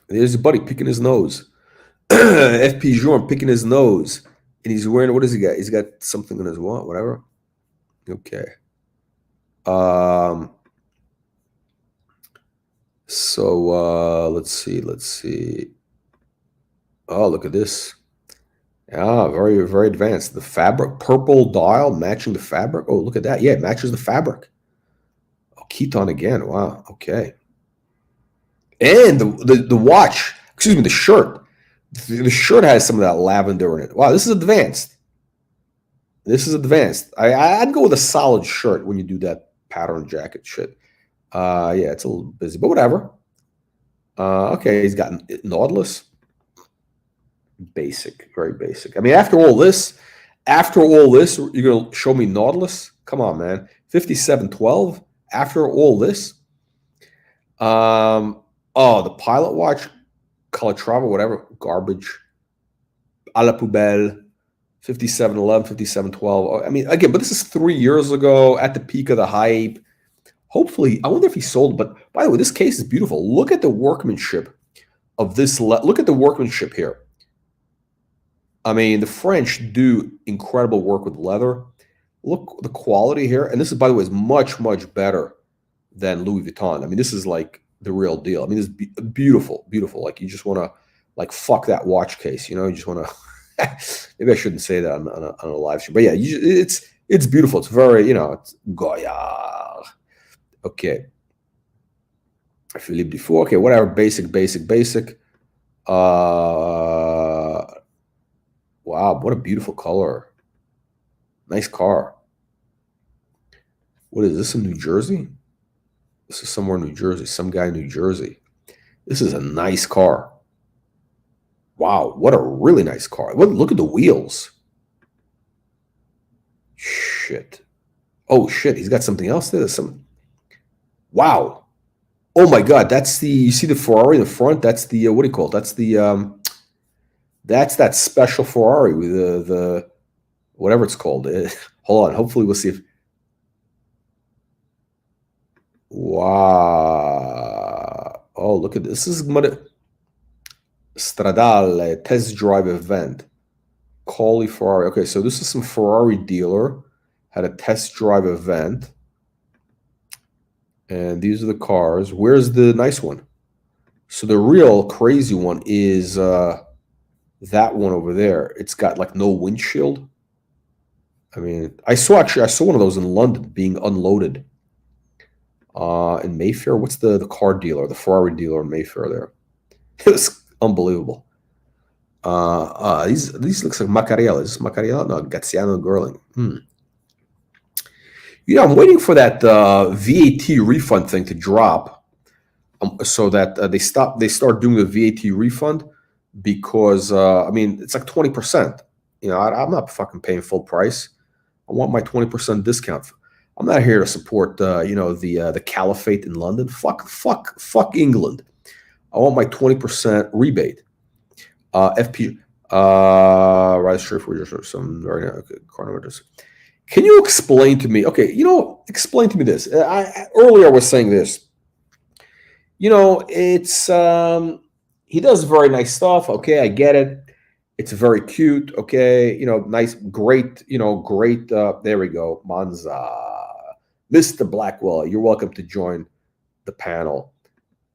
There's your buddy picking his nose. FP Journe picking his nose. And he's wearing, what does he got? He's got something in his wallet, whatever. Okay. So let's see. Oh, look at this. Yeah, very, very advanced. The fabric, purple dial matching the fabric. Oh, look at that. Yeah, it matches the fabric. Oh, Keaton again. Wow. Okay. And the watch, excuse me, the shirt. The shirt has some of that lavender in it. Wow, this is advanced. This is advanced. I'd go with a solid shirt when you do that pattern jacket shit. Yeah, it's a little busy, but whatever. Okay, he's got Nautilus. Basic, very basic. I mean, after all this, you're gonna show me Nautilus? Come on, man. 5712. After all this, oh, the pilot watch, Calatrava, whatever, garbage. A la poubelle. 5711, 5712. I mean, again, but this is 3 years ago at the peak of the hype. Hopefully, I wonder if he sold. But by the way, this case is beautiful. Look at the workmanship of this. Look at the workmanship here. I mean, the French do incredible work with leather. Look, the quality here. And this is, by the way, is much, much better than Louis Vuitton. I mean, this is like the real deal. I mean, this is beautiful, beautiful. Like, you just want to, like, fuck that watch case. You just want to, maybe I shouldn't say that on a live stream. But yeah, it's beautiful. It's very, it's Goya. Okay. Philippe Dufour. Okay, whatever. Basic. Wow, what a beautiful color. Nice car. What is this in New Jersey? This is somewhere in New Jersey. Some guy in New Jersey. This is a nice car. Wow, what a really nice car. Look at the wheels. Shit. Oh, shit, he's got something else there. Wow. Oh, my God, you see the Ferrari in the front? That's the, what do you call it? That's that special Ferrari with the whatever it's called. Hold on. Hopefully we'll see if. Wow. Oh, look at this. This is Stradale test drive event. Colli Ferrari. Okay, so this is some Ferrari dealer. Had a test drive event. And these are the cars. Where's the nice one? So the real crazy one is that one over there. It's got like no windshield. I mean, I saw one of those in London being unloaded. In Mayfair, what's the car dealer, the Ferrari dealer in Mayfair there? It was unbelievable. These looks like Macariella. Is this Macariella? No, Graziano Gerling. I'm waiting for that VAT refund thing to drop, so that they start doing the VAT refund, because I mean, it's like 20%. I'm not fucking paying full price. I want my 20% discount. I'm not here to support the caliphate in London. Fuck England. I want my 20% rebate. FP right straight for just some very chronometers. Can you explain to me? Okay, explain to me this. Earlier I was saying this. It's he does very nice stuff. Okay, I get it. It's very cute. Okay, nice, great. Great. There we go, Monza, Mr. Blackwell. You're welcome to join the panel.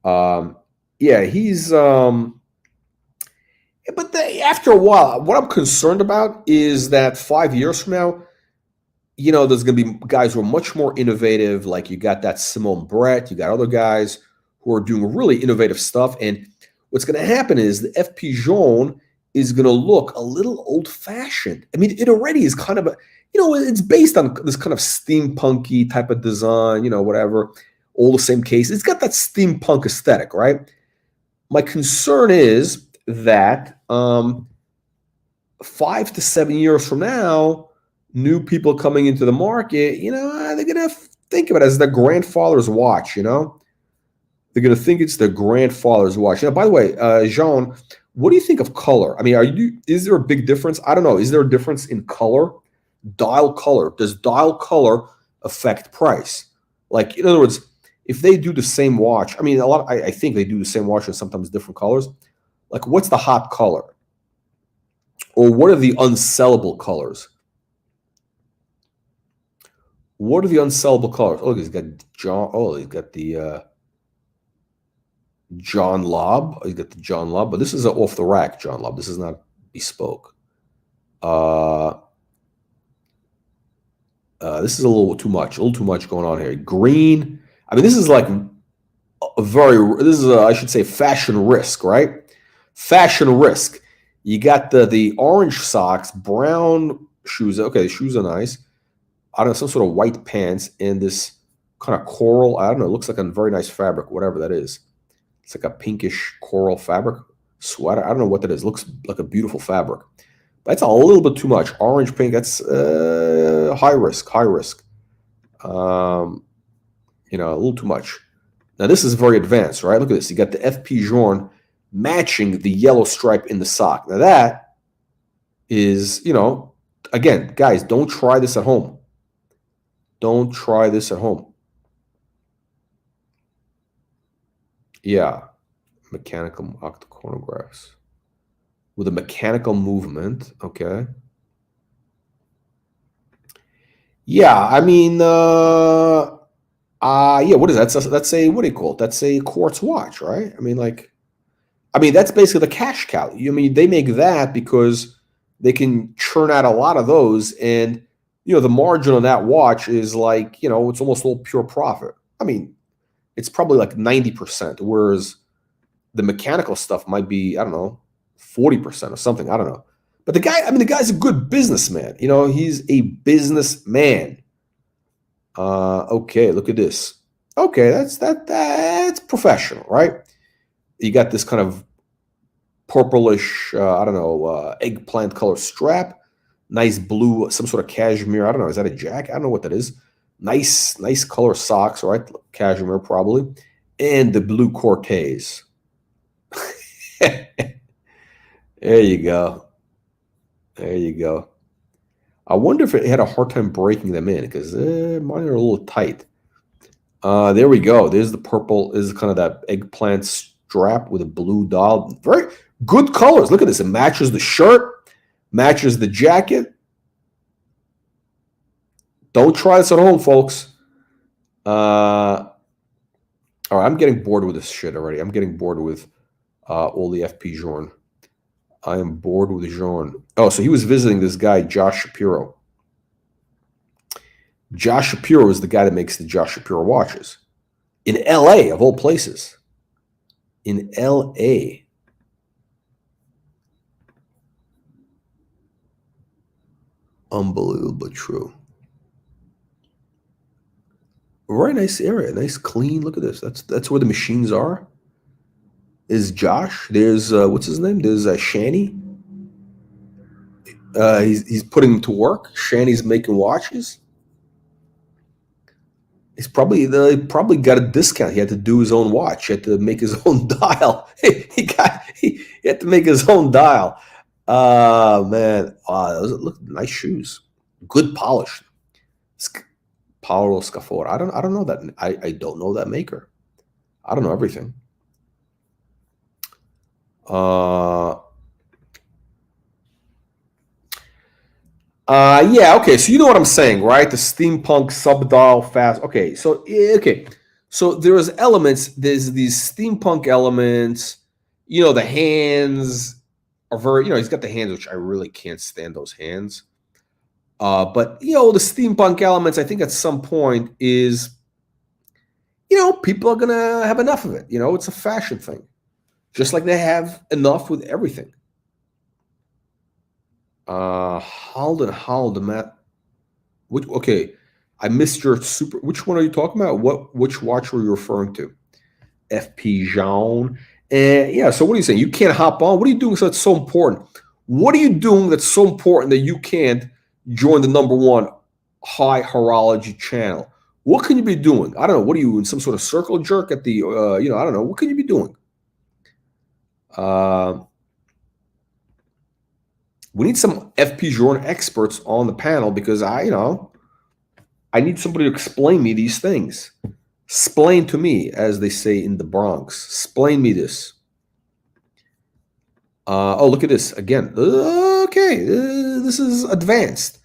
Yeah, he's. But after a while, what I'm concerned about is that 5 years from now, there's going to be guys who are much more innovative. Like, you got that Simone Brett, you got other guys who are doing really innovative stuff. And what's going to happen is the FP Journe is going to look a little old-fashioned. I mean, it already is kind of it's based on this kind of steampunky type of design, whatever, all the same case. It's got that steampunk aesthetic, right? My concern is that 5 to 7 years from now, new people coming into the market, they're going to think of it as their grandfather's watch, They're going to think it's their grandfather's watch. By the way, Jean, what do you think of color? I mean, is there a big difference? I don't know. Is there a difference in color? Dial color. Does dial color affect price? Like, in other words, if they do the same watch, I mean, I think they do the same watch in sometimes different colors. Like, what's the hot color? Or what are the unsellable colors? What are the unsellable colors? Oh, he's got John. Oh, he's got the John Lobb. He's got the John Lobb, but this is an off the rack John Lobb. This is not bespoke. This is a little too much. A little too much going on here. Green. I mean, this is like I should say, fashion risk, right? Fashion risk. You got the orange socks, brown shoes. Okay, the shoes are nice. I don't know, some sort of white pants and this kind of coral. I don't know. It looks like a very nice fabric, whatever that is. It's like a pinkish coral fabric sweater. I don't know what that is. It looks like a beautiful fabric. But it's a little bit too much. Orange, pink, that's high risk, high risk. A little too much. Now, this is very advanced, right? Look at this. You got the FP Journe matching the yellow stripe in the sock. Now, that is, again, guys, don't try this at home. Don't try this at home. Yeah, mechanical octochronographs with a mechanical movement. Okay. Yeah, I mean, yeah. What is that? That's a what do you call it? That's a quartz watch, right? I mean, that's basically the cash cow. I mean, they make that because they can churn out a lot of those, and the margin on that watch is like, it's almost all pure profit. I mean, it's probably like 90%, whereas the mechanical stuff might be, I don't know, 40% or something. I don't know. But the guy's a good businessman. He's a businessman. Okay, look at this. Okay, that's professional, right? You got this kind of purplish, I don't know, eggplant color strap. Nice blue, some sort of cashmere. I don't know. Is that a jacket? I don't know what that is. Nice color socks, right? Cashmere probably. And the blue Cortez. There you go. There you go. I wonder if it had a hard time breaking them in because mine are a little tight. There we go. There's the purple. This is kind of that eggplant strap with a blue dial. Very good colors. Look at this. It matches the shirt, matches the jacket. Don't try this at home, folks. All right, I'm getting bored with this shit already. I'm getting bored with all the FP Journe. I am bored with Journe. Oh, so he was visiting this guy, Josh Shapiro. Josh Shapiro is the guy that makes the Josh Shapiro watches. In L.A., of all places. In L.A. Unbelievably true. Very nice area. Nice, clean. Look at this. That's where the machines are. Is Josh. There's, what's his name? There's Shani. He's putting him to work. Shani's making watches. He probably got a discount. He had to do his own watch. He had to make his own dial. He had to make his own dial. Man, those look nice shoes. Good polish. Paolo Scafora. I don't know that. I don't know that maker. I don't know everything. Yeah, okay. So you know what I'm saying, right? The steampunk subdial fast. Okay, so there's elements. There's these steampunk elements. The hands are very. He's got the hands, which I really can't stand those hands. But the steampunk elements, I think at some point is, people are gonna have enough of it. It's a fashion thing, just like they have enough with everything. Halden, Matt. Okay, I missed your super. Which one are you talking about? Which watch were you referring to? FP Journe. And yeah, so what are you saying? You can't hop on? What are you doing that's so important? What are you doing that's so important that you can't join the #1 high horology channel? What can you be doing? I don't know. What are you in some sort of circle jerk at the, I don't know. What can you be doing? We need some FP Journe experts on the panel because I need somebody to explain me these things. Explain to me, as they say in the Bronx. Explain me this. Oh, look at this again. Okay, this is advanced.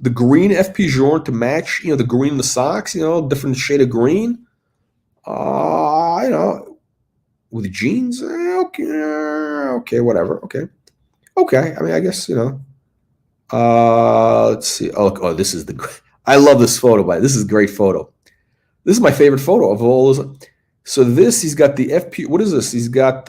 The green FP Journe to match, the green in the socks, different shade of green. With jeans. Okay, whatever. Okay. I mean, I guess let's see. Oh, this is I love this photo. This is a great photo. This is my favorite photo of all those. So he's got the FP. What is this? He's got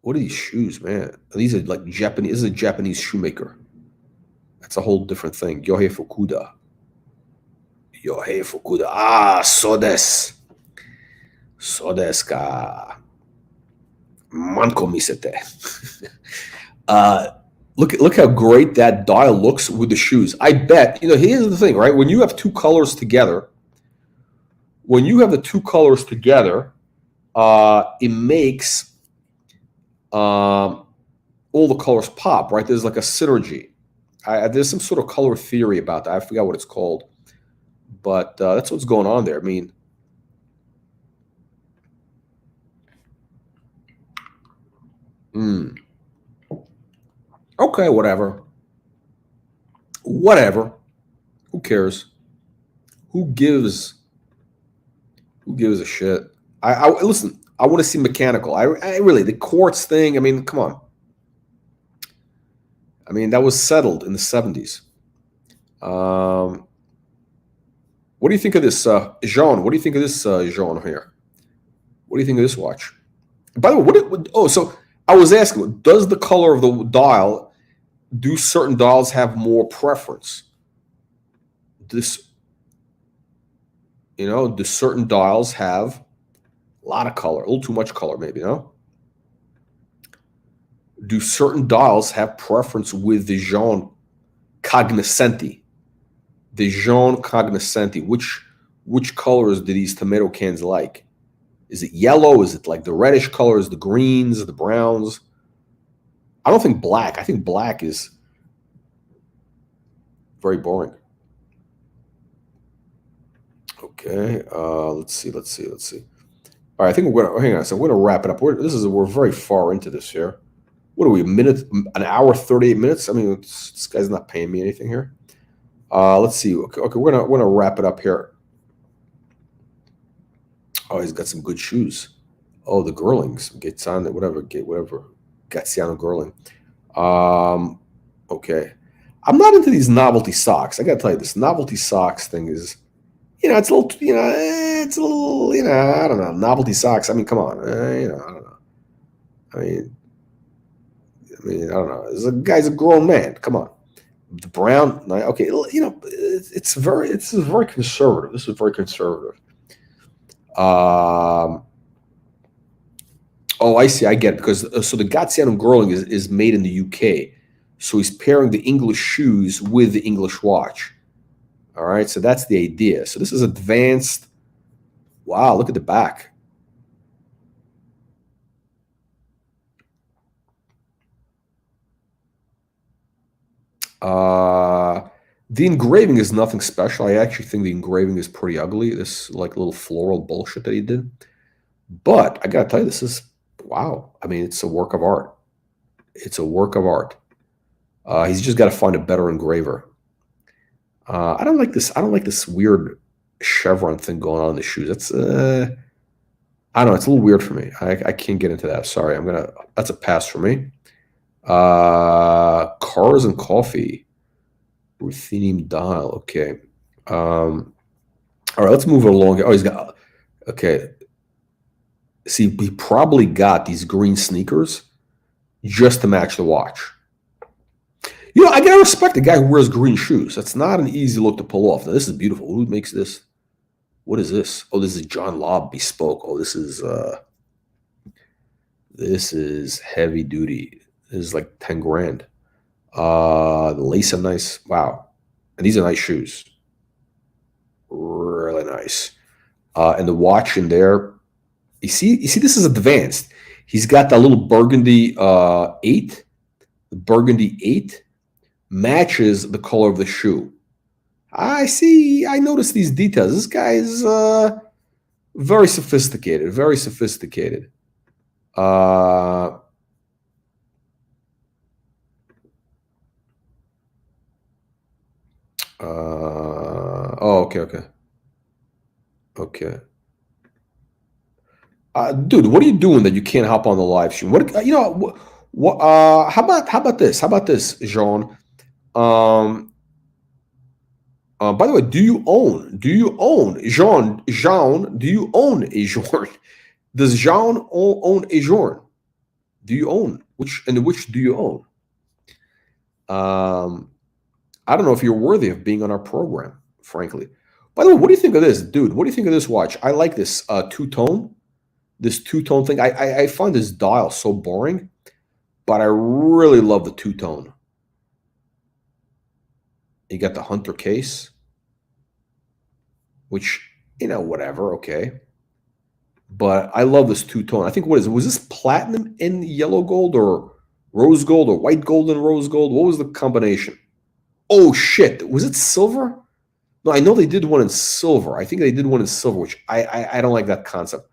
what are these shoes, man? These are like Japanese. This is a Japanese shoemaker. That's a whole different thing. Yohei Fukuda. Ah, so desu. So desu ka. Manko misete. Look how great that dial looks with the shoes. I bet, here's the thing, right? When you have two colors together, it makes all the colors pop, right? There's like a synergy. There's some sort of color theory about that. I forgot what it's called. But that's what's going on there. I mean, okay, whatever. Who cares? Who gives a shit? Listen. I want to see mechanical. I really, the quartz thing. I mean, come on. I mean, that was settled in the 70s. What do you think of this, Journe? What do you think of this, Journe here? What do you think of this watch? By the way, so I was asking, does the color of the dial, do certain dials have more preference? Do certain dials have a lot of color, a little too much color, maybe, no? Do certain dials have preference with the Journe cognoscenti? The Journe cognoscenti. Which colors do these tomato cans like? Is it yellow? Is it like the reddish colors, the greens, the browns? I don't think black. I think black is very boring. Okay, let's see. All right, I think we're gonna hang on. So we're gonna wrap it up. We're very far into this here. What are we? An hour, 38 minutes. I mean, this guy's not paying me anything here. Let's see. Okay, we're gonna wrap it up here. Oh, he's got some good shoes. Oh, the Girlings. Gazzano, whatever. Gazzano Girling. Okay. I'm not into these novelty socks. I gotta tell you, this novelty socks thing is, it's a little, I don't know, novelty socks. I mean, come on, I don't know. I mean, I don't know. This guy's a grown man. Come on. The brown, okay, it's very conservative. This is very conservative. Oh, I see. I get it. Because so the Gazzano Girling is made in the UK. So he's pairing the English shoes with the English watch. All right. So that's the idea. So this is advanced. Wow. Look at the back. The engraving is nothing special. I actually think the engraving is pretty ugly. This like little floral bullshit that he did. But I gotta tell you, this is wow. I mean, it's a work of art. It's a work of art. He's just got to find a better engraver. I don't like this. I don't like this weird chevron thing going on in the shoes. That's I don't know. It's a little weird for me. I can't get into that. Sorry. That's a pass for me. Cars and coffee. Ruthenium dial. Okay. All right. Let's move it along. Oh, he's got. Okay. See, he probably got these green sneakers just to match the watch. I gotta respect the guy who wears green shoes. That's not an easy look to pull off. Now, this is beautiful. Who makes this? What is this? Oh, this is John Lobb bespoke. Oh, this is heavy duty. This is like 10 grand. The lace are nice. Wow. And these are nice shoes. Really nice. And the watch in there, you see, this is advanced. He's got that little burgundy 8. The burgundy 8 matches the color of the shoe. I noticed these details. This guy is very sophisticated, very sophisticated. Oh, okay. Dude, what are you doing that you can't hop on the live stream? How about this? How about this, Jean? By the way, do you own Jean? Do you own a Journe? Does Jean own a Journe? Do you own which do you own? I don't know if you're worthy of being on our program, frankly. By the way, what do you think of this, dude? What do you think of this watch? I like this two-tone. This two-tone thing. I find this dial so boring, but I really love the two-tone. You got the Hunter case, which, whatever, okay. But I love this two-tone. I think, was this platinum in yellow gold or rose gold or white gold and rose gold? What was the combination? Oh, shit. Was it silver? No, I know they did one in silver. I think they did one in silver, which I don't like that concept.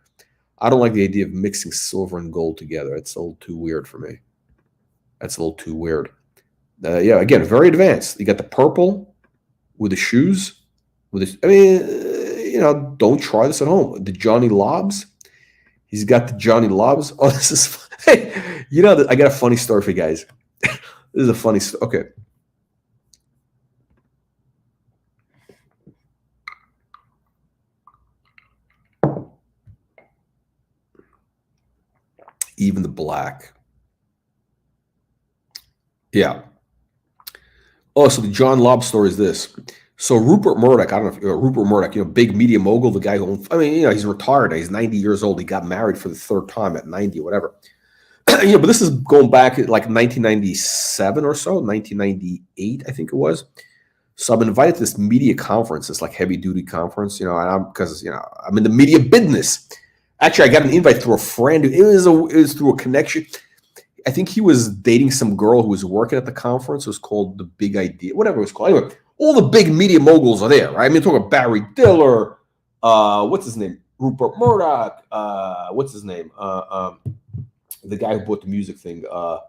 I don't like the idea of mixing silver and gold together. It's a little too weird for me. That's a little too weird. Yeah, again, very advanced. You got the purple with the shoes. Don't try this at home. The Johnny Lobs. He's got the Johnny Lobs. Oh, this is hey, I got a funny story for you guys. This is a funny story. Okay. Even the black. Yeah. Oh, so the John Lobb story is this. So Rupert Murdoch, I don't know if Rupert Murdoch, big media mogul, the guy who, he's retired. He's 90 years old. He got married for the third time at 90 or whatever. But this is going back like 1997 or so, 1998, I think it was. So I'm invited to this media conference, this like heavy duty conference, and I'm in the media business. Actually, I got an invite through a friend. It was through a connection. I think he was dating some girl who was working at the conference. It was called The Big Idea, whatever it was called. Anyway, all the big media moguls are there, right? Talking about Barry Diller, what's his name? Rupert Murdoch, what's his name? The guy who bought the music thing, the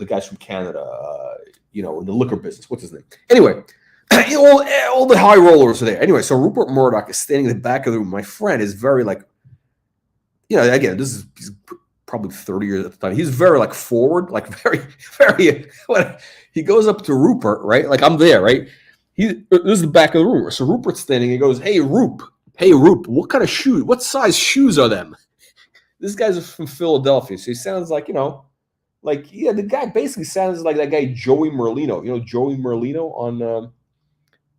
guys from Canada, in the liquor business. What's his name? Anyway, all the high rollers are there. Anyway, so Rupert Murdoch is standing in the back of the room. My friend is very again, he's probably 30 years at the time. He's very forward, very, very. He goes up to Rupert, right? I'm there, right? This is the back of the room. So Rupert's standing. He goes, "Hey, Roop, what kind of shoes? What size shoes are them?" This guy's from Philadelphia, so he sounds the guy basically sounds like that guy Joey Merlino. Joey Merlino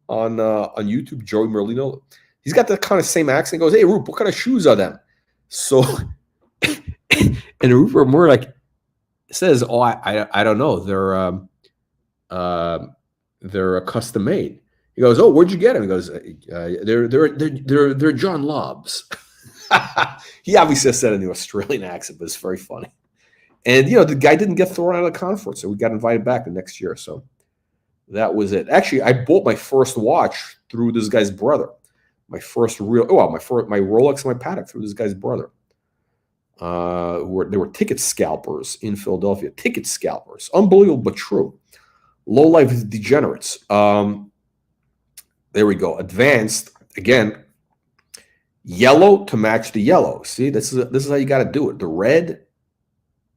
on YouTube. Joey Merlino. He's got that kind of same accent. He goes, "Hey, Roop, what kind of shoes are them?" So, and Rupert Murdoch says, "Oh, I don't know. They're custom made." He goes, "Oh, where'd you get them?" He goes, "They're John Lobs." He obviously said it in the Australian accent, but it's very funny. And the guy didn't get thrown out of the conference, so we got invited back the next year. So that was it. Actually, I bought my first watch through this guy's brother. My Rolex and my Patek through this guy's brother. They were ticket scalpers in Philadelphia. Ticket scalpers, unbelievable but true. Low life degenerates. There we go. Advanced again. Yellow to match the yellow. See, this is how you got to do it. The red.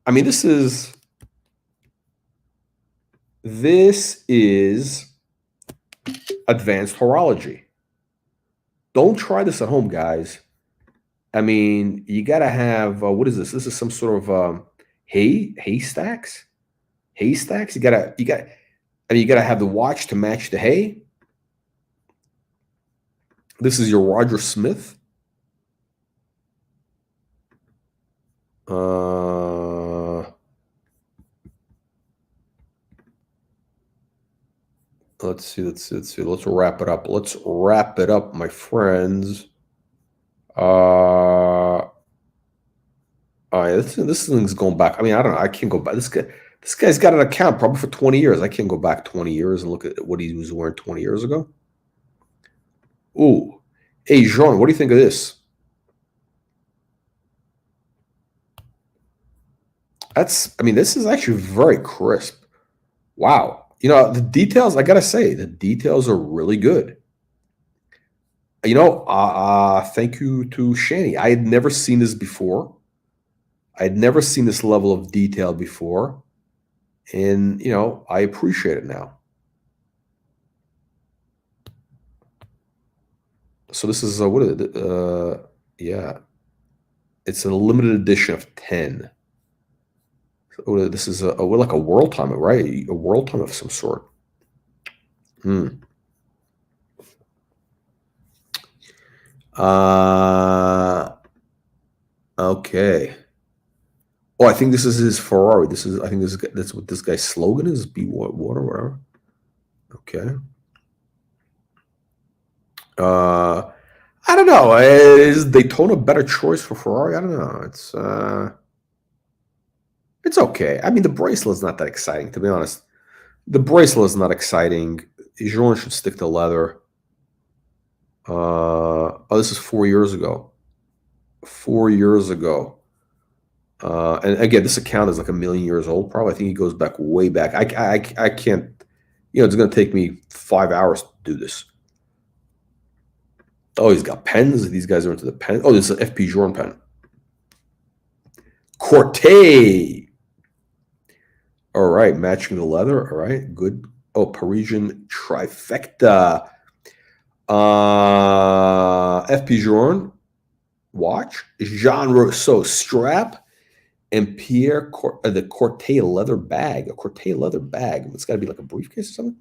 This is advanced horology. Don't try this at home, guys. You got to have what is this? This is some sort of haystacks. Haystacks. You got to have the watch to match the hay. This is your Roger Smith. Let's see. Let's wrap it up. Let's wrap it up, my friends. This thing's going back. I mean, I don't know. I can't go back. This guy's got an account probably for 20 years. I can't go back 20 years and look at what he was wearing 20 years ago. Ooh. Hey, Journe, what do you think of this? This is actually very crisp. Wow. The details, I got to say, the details are really good. Thank you to Shani. I had never seen this before. I had never seen this level of detail before. And, I appreciate it now. So this is, what is it? Yeah. It's a limited edition of 10. So this is like a world time, right? A world time of some sort. Okay. Oh, I think this is his Ferrari. That's what this guy's slogan is. Be water, whatever. Okay. I don't know. Is Daytona a better choice for Ferrari? I don't know. It's okay. I mean, the bracelet's not that exciting, to be honest. The bracelet is not exciting. Journe should stick to leather. This is 4 years ago. 4 years ago. And again, this account is like 1 million years old. Probably, I think he goes back way back. I can't. It's going to take me 5 hours to do this. Oh, he's got pens. These guys are into the pen. Oh, this is an FP Journe pen. Corte. All right, matching the leather. All right, good. Oh, Parisian trifecta. FP Journe watch. Jean Rousseau strap. And Pierre the Corte leather bag. A Corte leather bag. It's got to be like a briefcase or something.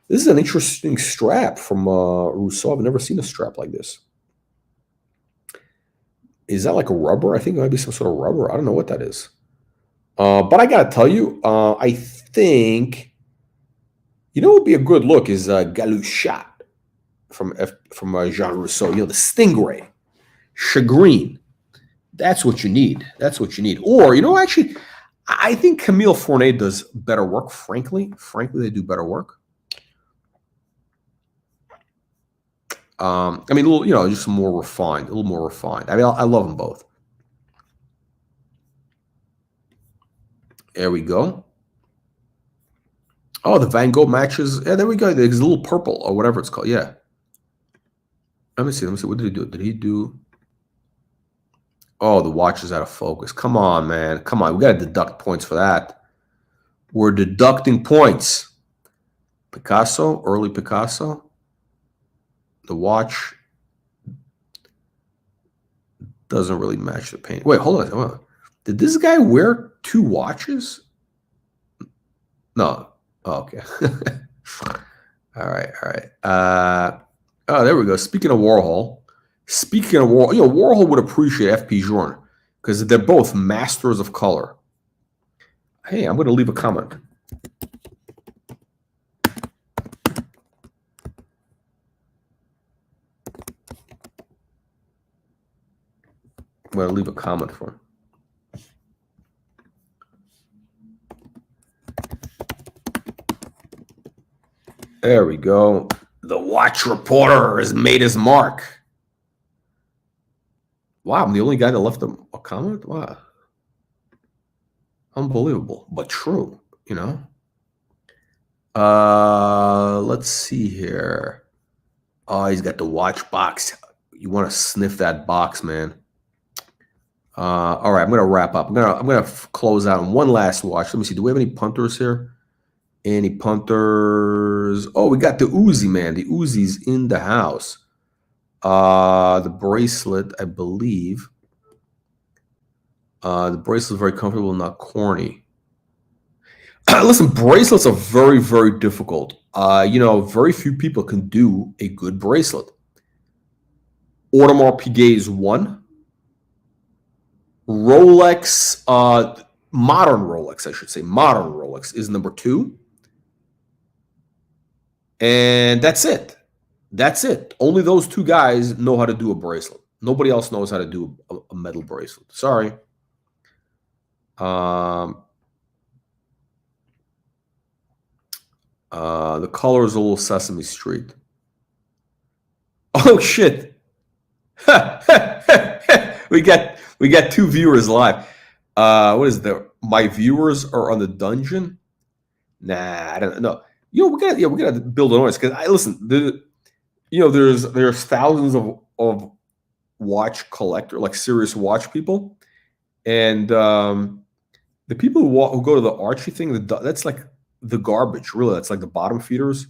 This is an interesting strap from Rousseau. I've never seen a strap like this. Is that like a rubber? I think it might be some sort of rubber. I don't know what that is. But I got to tell you, I think, what would be a good look is Galouchat from Jean Rousseau. The Stingray. Chagrin. That's what you need. Or, actually, I think Camille Fournet does better work, frankly. Frankly, they do better work. A little, just more refined, a little more refined. I love them both. There we go. Oh, the Van Gogh matches. Yeah, there we go. There's a little purple or whatever it's called. Yeah. Let me see. What did he do? Did he do? Oh, the watch is out of focus. Come on, man. Come on. We got to deduct points for that. We're deducting points. Picasso, early Picasso. The watch doesn't really match the paint. Wait, hold on. Did this guy wear 2 watches? No. Oh, okay. All right. Oh, there we go. Speaking of Warhol, Warhol would appreciate FP Journe because they're both masters of color. Hey, I'm going to leave a comment. I'm going to leave a comment for him. There we go. The watch reporter has made his mark. Wow, I'm the only guy that left a comment? Wow. Unbelievable, but true, Let's see here. Oh, he's got the watch box. You want to sniff that box, man. All right, I'm going to wrap up. I'm going to close out on one last watch. Let me see. Do we have any punters here? Any punters? Oh, we got the Uzi, man. The Uzi's in the house. The bracelet, I believe. The bracelet is very comfortable, not corny. Listen, bracelets are very, very difficult. Very few people can do a good bracelet. Audemars Piguet is 1. Rolex, modern Rolex, I should say, modern Rolex is number 2. And that's it. That's it. Only those 2 guys know how to do a bracelet. Nobody else knows how to do a metal bracelet. Sorry. The color is a little Sesame Street. Oh shit. we got 2 viewers live. What is there? My viewers are on the dungeon? Nah, I don't know. We gotta build an audience, because I listen. There's thousands of watch collector, like serious watch people, and the people who go to the Archie thing, that's like the garbage. Really, that's like the bottom feeders.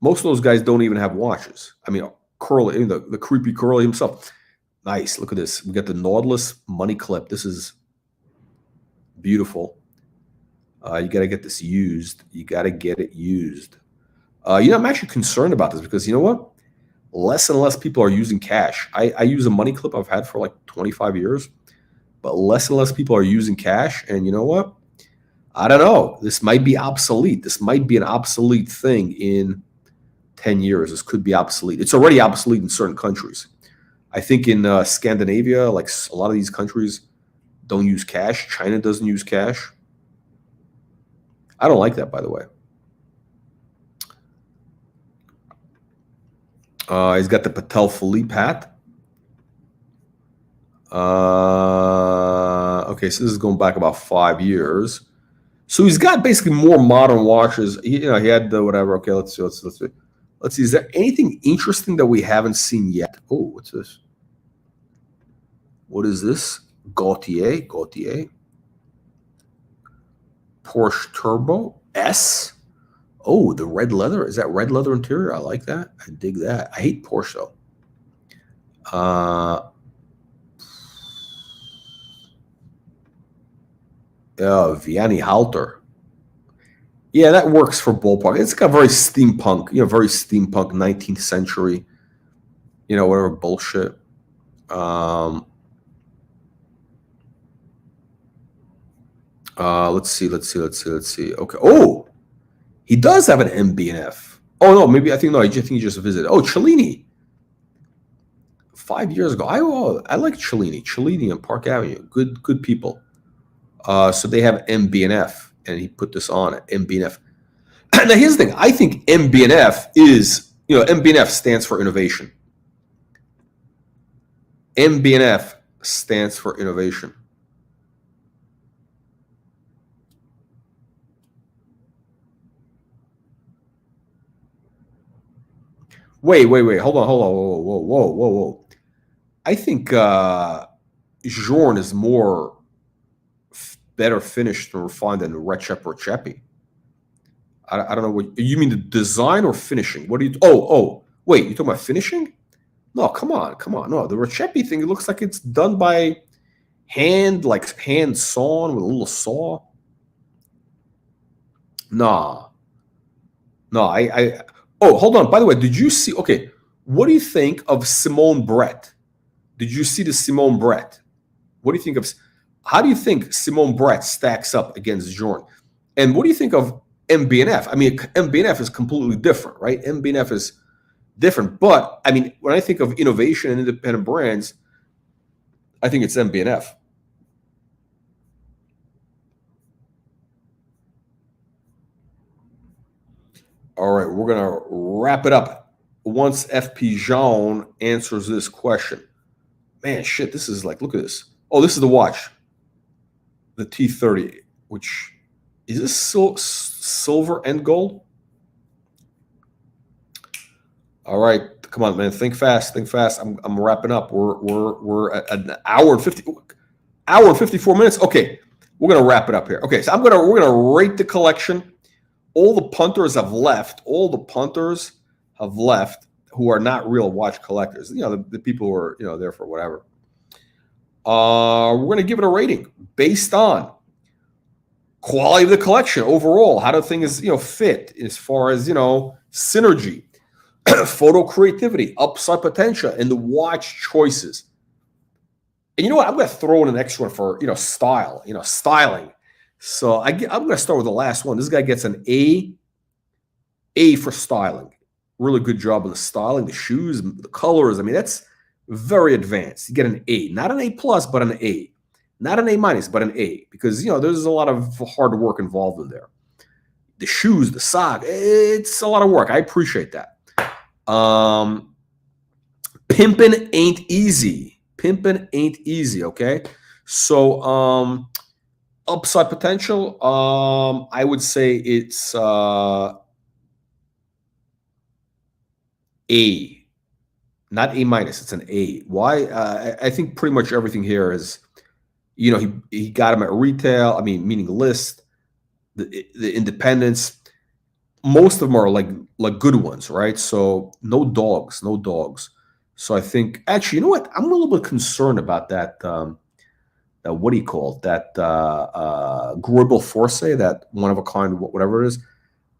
Most of those guys don't even have watches. I mean, Curly, the creepy Curly himself. Nice. Look at this. We got the Nautilus money clip. This is beautiful. You got to get this used. You got to get it used. I'm actually concerned about this, because you know what? Less and less people are using cash. I use a money clip I've had for like 25 years, but less and less people are using cash. And you know what? I don't know. This might be obsolete. This might be an obsolete thing in 10 years. This could be obsolete. It's already obsolete in certain countries. I think in Scandinavia, like a lot of these countries don't use cash. China doesn't use cash. I don't like that, by the way. He's got the Patel Philippe hat. Okay, so this is going back about 5 years. So he's got basically more modern watches. He had the whatever. Okay, let's see. Let's see. Is there anything interesting that we haven't seen yet? Oh, what's this? What is this? Gaultier. Porsche Turbo S. Oh, the red leather. Is that red leather interior? I like that. I dig that. I hate Porsche though. Vianney Halter. Yeah, that works for ballpark. It's got very steampunk, very steampunk 19th century, whatever bullshit. Let's see. Okay. Oh, he does have an MB&F. Oh no, maybe I think he just visited. Oh, Cellini. 5 years ago. I like Cellini on Park Avenue. Good people. So they have MB&F, and he put this on at MB&F. Now here's the thing. I think MB&F is, MB&F stands for innovation. MB&F stands for innovation. Wait. Hold on. Whoa. I think Journe is more better finished and refined than Recep Recepi. I don't know what you mean. The design or finishing? What do you? Oh. Wait, you talking about finishing? No, come on. No, the Recepi thing. It looks like it's done by hand, like hand sawn with a little saw. Nah. No, Oh, hold on. By the way, did you see? Okay, what do you think of Simone Brett? Did you see the Simone Brett? What do you think of? How do you think Simone Brett stacks up against Journe? And what do you think of MB&F? I mean, MB&F is completely different, right? MB&F is different, but I mean, when I think of innovation and independent brands, I think it's MB&F. All right, we're gonna wrap it up once FP Journe answers this question. Man, shit, this is like, look at this. Oh, this is the watch, the T30, which is this silver and gold? All right, come on, man, think fast. I'm wrapping up. We're at an hour and 54 minutes. Okay, we're gonna wrap it up here. Okay, so we're gonna rate the collection. All the punters have left. Who are not real watch collectors. The people who are there for whatever. We're going to give it a rating based on quality of the collection overall. How do things fit as far as synergy, Photo creativity, upside potential, and the watch choices. And you know what? I'm going to throw in an extra one for, style, styling. So I'm going to start with the last one. This guy gets an A for styling. Really good job on the styling, the shoes, the colors. I mean, that's very advanced. You get an A, not an A plus, but an A. Not an A minus, but an A, because, there's a lot of hard work involved in there. The shoes, the sock, it's a lot of work. I appreciate that. Pimping ain't easy. Pimping ain't easy, okay? So, upside potential, I would say it's A. Not A minus, it's an A. Why? I think pretty much everything here is, he got him at retail, meaning list, the independents. Most of them are like good ones, right? So no dogs. So I think, actually, you know what? I'm a little bit concerned about that, what do you call it? That Greubel Forsey, that one of a kind, whatever it is.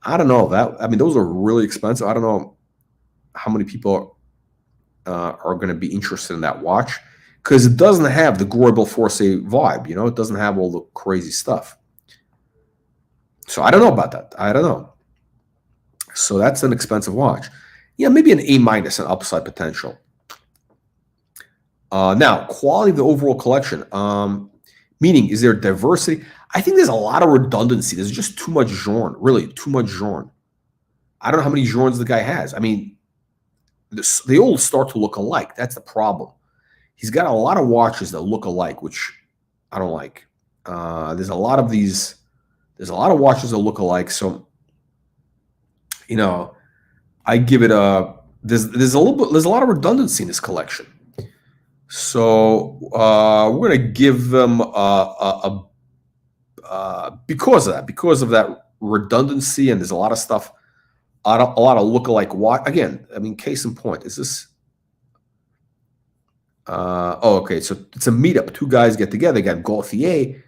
I don't know. Those are really expensive. I don't know how many people are going to be interested in that watch, because it doesn't have the Greubel Forsey vibe. It doesn't have all the crazy stuff. So I don't know about that. I don't know. So that's an expensive watch. Yeah, maybe an A minus, an upside potential. Now, quality of the overall collection. Meaning, is there diversity? I think there's a lot of redundancy. There's just too much Journe, really, too much Journe. I don't know how many Journes the guy has. They all start to look alike. That's the problem. He's got a lot of watches that look alike, which I don't like. There's a lot of watches that look alike. So, I give it there's a lot of redundancy in this collection. So we're gonna give them because of that redundancy, and there's a lot of stuff, a lot of look-alike watch. Again, case in point, is this? Okay, so it's a meetup. Two guys get together. They got Gaultier,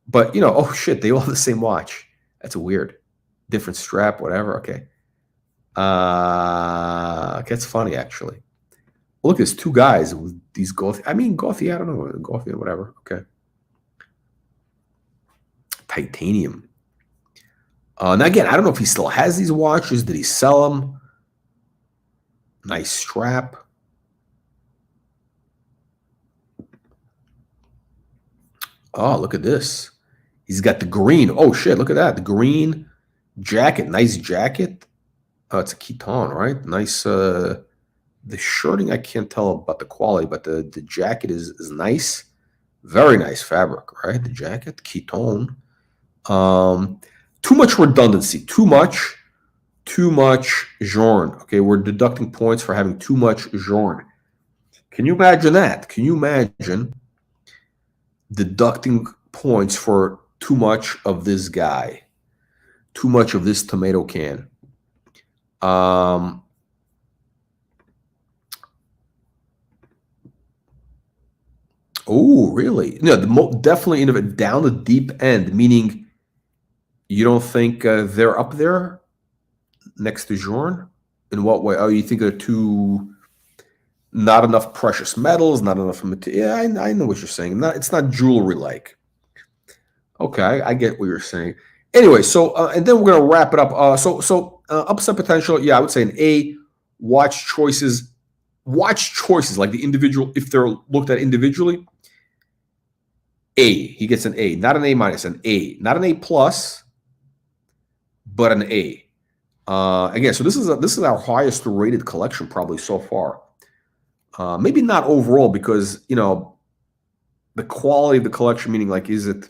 but oh shit, they all have the same watch. That's weird. Different strap, whatever. Okay. It's funny, actually. Look, there's two guys with these Gaultier. Gaultier, I don't know. Gaultier, whatever. Okay. Titanium. Now, again, I don't know if he still has these watches. Did he sell them? Nice strap. Oh, look at this. He's got the green. Oh, shit, look at that. The green jacket. Nice jacket. Oh, it's a Keaton, right? Nice. The shirting, I can't tell about the quality, but the jacket is nice. Very nice fabric, right? The jacket, Keaton. Too much redundancy. Too much Journe. Okay, we're deducting points for having too much Journe. Can you imagine that? Can you imagine deducting points for too much of this guy? Too much of this tomato can. Oh, really? No, definitely innovate down the deep end, meaning you don't think they're up there next to Journe? In what way? Oh, you think they're not enough precious metals, not enough material? Yeah, I know what you're saying. It's not jewelry-like. Okay, I get what you're saying. Anyway, so and then we're gonna wrap it up. So upside potential, yeah, I would say an A. Watch choices, like the individual, if they're looked at individually. A, he gets an A, not an A minus, an A, not an A plus, but an A. Again, so this is our highest rated collection probably so far. Maybe not overall, because the quality of the collection, meaning like, is it,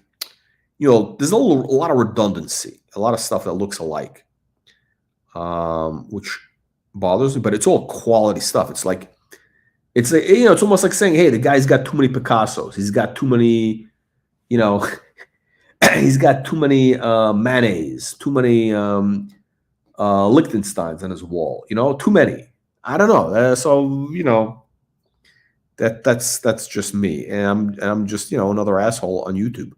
there's a lot of redundancy, a lot of stuff that looks alike, which bothers me. But it's all quality stuff. It's like, it's almost like saying, hey, the guy's got too many Picassos. He's got too many, he's got too many Manets, too many Liechtensteins on his wall. Too many. I don't know. So that's just me, and I'm just another asshole on YouTube.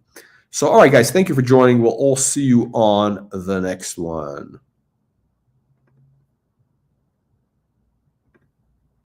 So all right, guys, thank you for joining. We'll all see you on the next one.